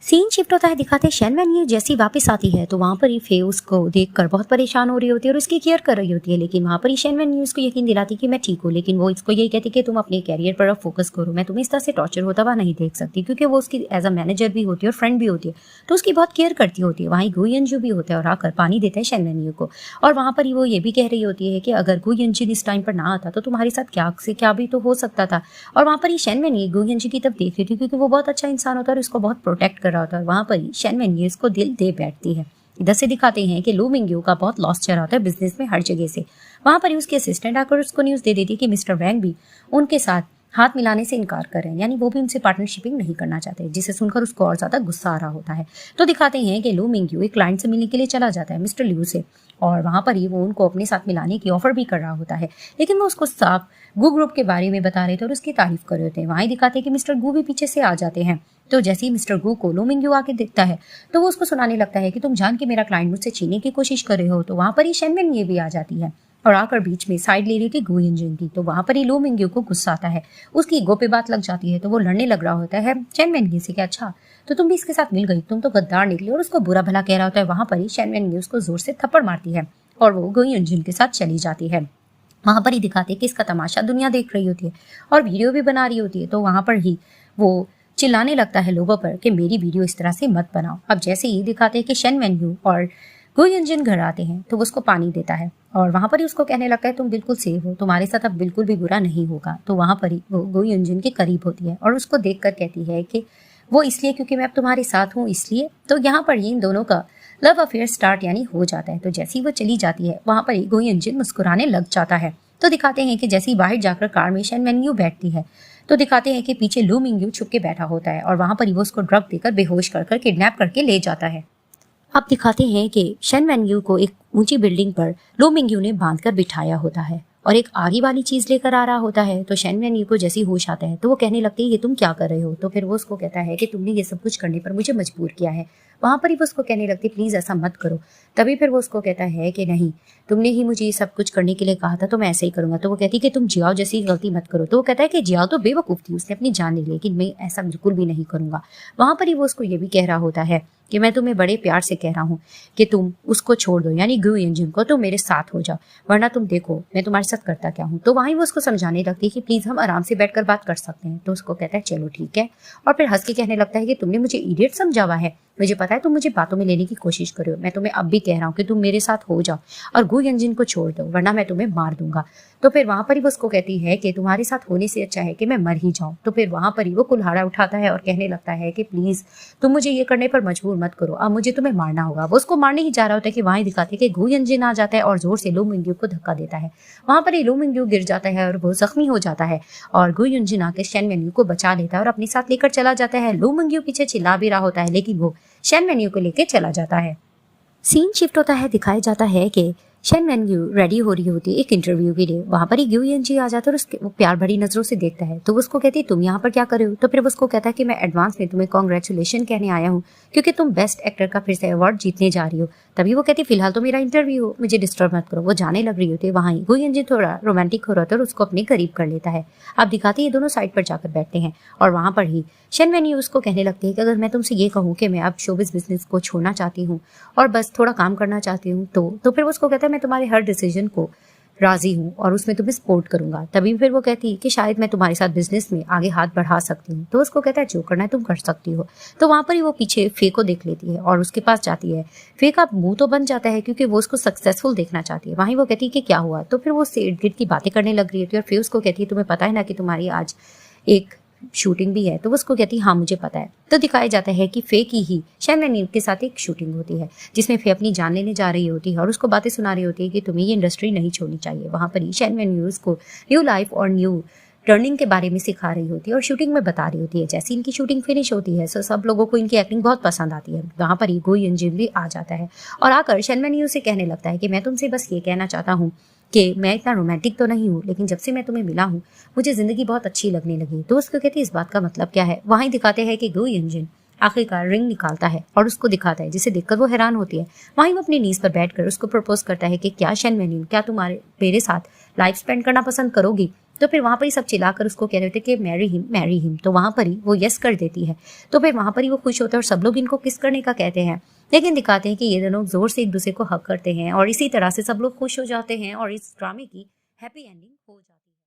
सीन शिफ्ट होता है, दिखाते हैं शेन वेन्यू जैसी वापस आती है तो वहां पर ही फे उसको देखकर बहुत परेशान हो रही होती है और उसकी केयर कर रही होती है। लेकिन वहां पर ही शेन वेन्यू उसको यकीन दिलाती कि मैं ठीक हूँ, लेकिन वो इसको यही कहती कि तुम अपने कैरियर पर अब फोकस करो, मैं तुम्हें इस तरह से टॉर्चर होता हुआ नहीं देख सकती, क्योंकि वो उसकी एज अ मैनेजर भी होती है और फ्रेंड भी होती है, तो उसकी बहुत केयर करती होती है। वहीं गु यंजू भी होता है और आकर पानी देता है शेन वेन्यू को और वहां पर ही वो ये भी कह रही होती है कि अगर गु यंजू इस टाइम पर ना आता तो तुम्हारे साथ क्या से क्या भी तो हो सकता था। और वहां पर ही शेन वेन्यू गु यंजू की तरफ देख रही थी क्योंकि वो बहुत अच्छा इंसान होता है और उसको बहुत प्रोटेक्ट कर रहा होता है। वहां पर शेन वेन्यू इसको दिल दे बैठती है। इधर से दिखाते हैं कि लो मिंग्यू का बहुत लॉस चल रहा होता है बिजनेस में हर जगह से। वहां पर उसके असिस्टेंट आकर उसको न्यूज दे देती है कि मिस्टर वैंग भी उनके साथ हाथ मिलाने से इनकार कर रहे हैं, यानी वो भी उनसे पार्टनरशिपिंग नहीं करना चाहते, जिसे सुनकर उसको और ज्यादा गुस्सा आ रहा होता है। तो दिखाते हैं कि लो मिंग्यू एक क्लाइंट से मिलने के लिए चला जाता है मिस्टर लियू से और वहां पर ही वो उनको अपने साथ मिलाने की ऑफर भी कर रहा होता है, लेकिन वो उसको साफ गु ग्रुप के बारे में बता रहे थे और उसकी तारीफ कर रहे थे। वहीं दिखाते हैं कि मिस्टर गु भी पीछे से आ जाते हैं। तो जैसे ही मिस्टर गु को लो मिंग्यू आके दिखता है तो वो उसको सुनाने लगता है कि तुम जान के मेरा क्लाइंट मुझसे छीनने की कोशिश कर रहे हो। तो वहां पर ही शेन वेन्यू भी आ जाती है और आकर बीच में साइड ले रही थी गु यंजिन की। तो वहां पर ही लो मिंग्यू को गुस्सा आता है, उसकी ईगो पे बात लग जाती है, तो वो लड़ने लग रहा होता है शेन वेन्यू से कि अच्छा तो तुम भी इसके साथ मिल गई, तुम तो गद्दार निकली, और उसको बुरा भला कह रहा होता है। वहां पर ही शेन वेन्यू उसको जोर से थप्पड़ मारती है और वो गु यंजिन के साथ चली जाती है। वहां पर ही दिखाते कि इसका तमाशा दुनिया देख रही होती है और वीडियो भी बना रही होती है। तो वहां पर ही वो चिल्लाने लगता है लोगों पर कि मेरी वीडियो इस तरह से मत बनाओ। अब जैसे ही दिखाते हैं कि शेन वेन्यू और गु यंजिन घर आते हैं तो वो उसको पानी देता है और वहां पर ही उसको कहने लगता है तुम बिल्कुल सेफ हो, तुम्हारे साथ अब बिल्कुल भी बुरा नहीं होगा। तो वहां पर ही वो गु यंजिन के करीब होती है और उसको देखकर कहती है कि वो इसलिए क्योंकि मैं अब तुम्हारे साथ हूँ इसलिए। तो यहाँ पर ही इन दोनों का लव अफेयर स्टार्ट यानी हो जाता है। तो जैसे ही वो चली जाती है वहां पर ही गु यंजिन मुस्कुराने लग जाता है। तो दिखाते हैं कि जैसे ही बाहर जाकर कार में शेन वेन्यू बैठती है तो दिखाते हैं कि पीछे लो मिंग्यू छुप के बैठा होता है और वहां पर ही वो उसको ड्रग देकर बेहोश कर किडनैप करके ले जाता है। अब दिखाते हैं कि शेन वेन्यू को एक ऊंची बिल्डिंग पर लो मिंग्यू ने बांधकर बिठाया होता है और एक आगे वाली चीज लेकर आ रहा होता है। तो शन वेन्यू को जैसी होश आता है तो वो कहने लगती है ये तुम क्या कर रहे हो। तो फिर वो उसको कहता है कि तुमने ये सब कुछ करने पर मुझे मजबूर किया है। वहां पर ही वो उसको कहने लगती प्लीज ऐसा मत करो। तभी फिर वो उसको कहता है कि नहीं, तुमने ही मुझे ये सब कुछ करने के लिए कहा था तो मैं ऐसे ही करूंगा। तो वो कहती है कि तुम जियाओ जैसी गलती मत करो। तो वो कहता है कि जियाओ तो बेवकूफ थी, उसने अपनी जान ले ली, लेकिन मैं ऐसा बिल्कुल भी नहीं करूंगा। वहां पर ही वो उसको ये भी कह रहा होता है कि मैं तुम्हें बड़े प्यार से कह रहा हूँ कि तुम उसको छोड़ दो, यानी गू इंजन को, तुम मेरे साथ हो जाओ, वरना तुम देखो मैं तुम्हारे साथ करता क्या हूँ। तो वहीं वो उसको समझाने लगती है कि प्लीज हम आराम से बैठकर बात कर सकते हैं। तो उसको कहता है चलो ठीक है, और फिर हंस के कहने लगता है कि तुमने मुझे इडियट समझा हुआ है, मुझे पता है तुम मुझे बातों में लेने की कोशिश कर रहे हो, मैं तुम्हें अब भी कह रहा हूँ कि तुम मेरे साथ हो जाओ और गू इंजन को छोड़ दो, वरना मैं तुम्हें मार दूंगा। तो फिर वहां पर ही वो उसको कहती है कि तुम्हारे साथ होने से अच्छा है कि मैं मर ही जाऊं। तो फिर वहां पर ही वो कुल्हाड़ा उठाता है और कहने लगता है कि प्लीज तुम मुझे ये करने पर मजबूर मत करो, अब मुझे तुम्हें मारना होगा। वो उसको मारने ही जा रहा होता है कि वहां दिखाते कि गू इंजन आ जाता है और जोर से लू मिंग्यू को धक्का देता है। वहां पर ही लू मिंग्यू गिर जाता है और वो जख्मी हो जाता है और गू इंजन आके शन वेन्यू को बचा लेता है और अपने साथ लेकर चला जाता है। लू मिंग्यू पीछे चिल्ला भी रहा होता है, लेकिन वो शन वेन्यू को लेकर चला जाता है। सीन शिफ्ट होता है, दिखाया जाता है कि शन वेन्यू रेडी हो रही होती है एक इंटरव्यू के लिए। वहां पर ही ग्यू यन जी आ जाता है और उसके वो प्यार भरी नजरों से देखता है। तो वो उसको कहती है तुम यहाँ पर क्या कर रहे हो। तो फिर वो उसको कहता है कि मैं एडवांस में तुम्हें कॉन्ग्रेचुलेशन कहने आया हूँ क्योंकि तुम बेस्ट एक्टर का फिर से अवार्ड जीतने जा रही हो। तभी वो कहती फिलहाल तो मेरा इंटरव्यू हो, मुझे डिस्टर्ब मत करो। वो जाने लग रही होती है, वहीं ग्यू यन जी थोड़ा रोमांटिक हो रहा था और उसको अपने करीब कर लेता है। अब दिखाते ये दोनों साइड पर जाकर बैठते हैं और वहां पर ही शन वेन्यू उसको कहने लगती है कि अगर मैं तुमसे ये कहूँ कि मैं अब शोबिस बिजनेस को छोड़ना चाहती हूँ और बस थोड़ा काम करना चाहती हूँ तो फिर वो उसको कहता है मैं तुम्हारे हर डिसीजन को राजी हूँ और उसमें तुम्हें सपोर्ट करूंगा। तभी फिर वो कहती है कि शायद मैं तुम्हारे साथ बिजनेस में आगे हाथ बढ़ा सकती हूँ। तो उसको कहता है जो करना है तुम कर सकती हो। तो वहां पर ही वो पीछे फे को देख लेती है और उसके पास जाती है। फे का मुंह तो बन जाता है क्योंकि वो उसको सक्सेसफुल देखना चाहती है। वहीं वो कहती है कि क्या हुआ। तो फिर वो से इर्द गिर्द की बातें करने लग रही होती है और फिर उसको कहती है तुम्हें पता है ना कि तुम्हारी आज एक शूटिंग भी है। तो वो उसको कहती है हाँ मुझे पता है। तो दिखाया जाता है कि फे की ही शन वेन्यू के साथ एक शूटिंग होती है जिसमें फे अपनी जान लेने जा रही होती है और उसको बातें सुना रही होती है कि तुम्हें ये इंडस्ट्री नहीं छोड़नी चाहिए। वहां पर ही शन वेन्यू उसको न्यू लाइफ और न्यू टर्निंग के बारे में सिखा रही होती है और शूटिंग में बता रही होती है। जैसे इनकी शूटिंग फिनिश होती है तो सब लोगों को इनकी एक्टिंग बहुत पसंद आती है। वहां पर ही गो यंजिन भी आ जाता है और आकर शन वेन्यू से कहने लगता है कि मैं तुमसे बस ये कहना चाहता हूँ कि मैं इतना रोमांटिक तो नहीं हूँ, लेकिन जब से मैं तुम्हें मिला हूँ मुझे जिंदगी बहुत अच्छी लगने लगी। तो उसको कहती है इस बात का मतलब क्या है। वहीं दिखाते हैं कि गो यंजिन आखिरकार रिंग निकालता है और उसको दिखाता है, जिसे देखकर वो हैरान होती है। वहीं वो अपनी नीज पर बैठकर उसको प्रपोज करता है कि क्या शन वेन्यू, क्या तुम्हारे मेरे साथ लाइफ स्पेंड करना पसंद करोगी। तो फिर वहां पर ही सब चिल्लाकर उसको कह रहे थे कि मैरी हिम। तो वहां पर ही वो यस कर देती है। तो फिर वहां पर ही वो खुश होता है और सब लोग इनको किस करने का कहते हैं, लेकिन दिखाते हैं कि ये दोनों जोर से एक दूसरे को हक करते हैं और इसी तरह से सब लोग खुश हो जाते हैं और इस ड्रामे की हैप्पी एंडिंग हो जाती है।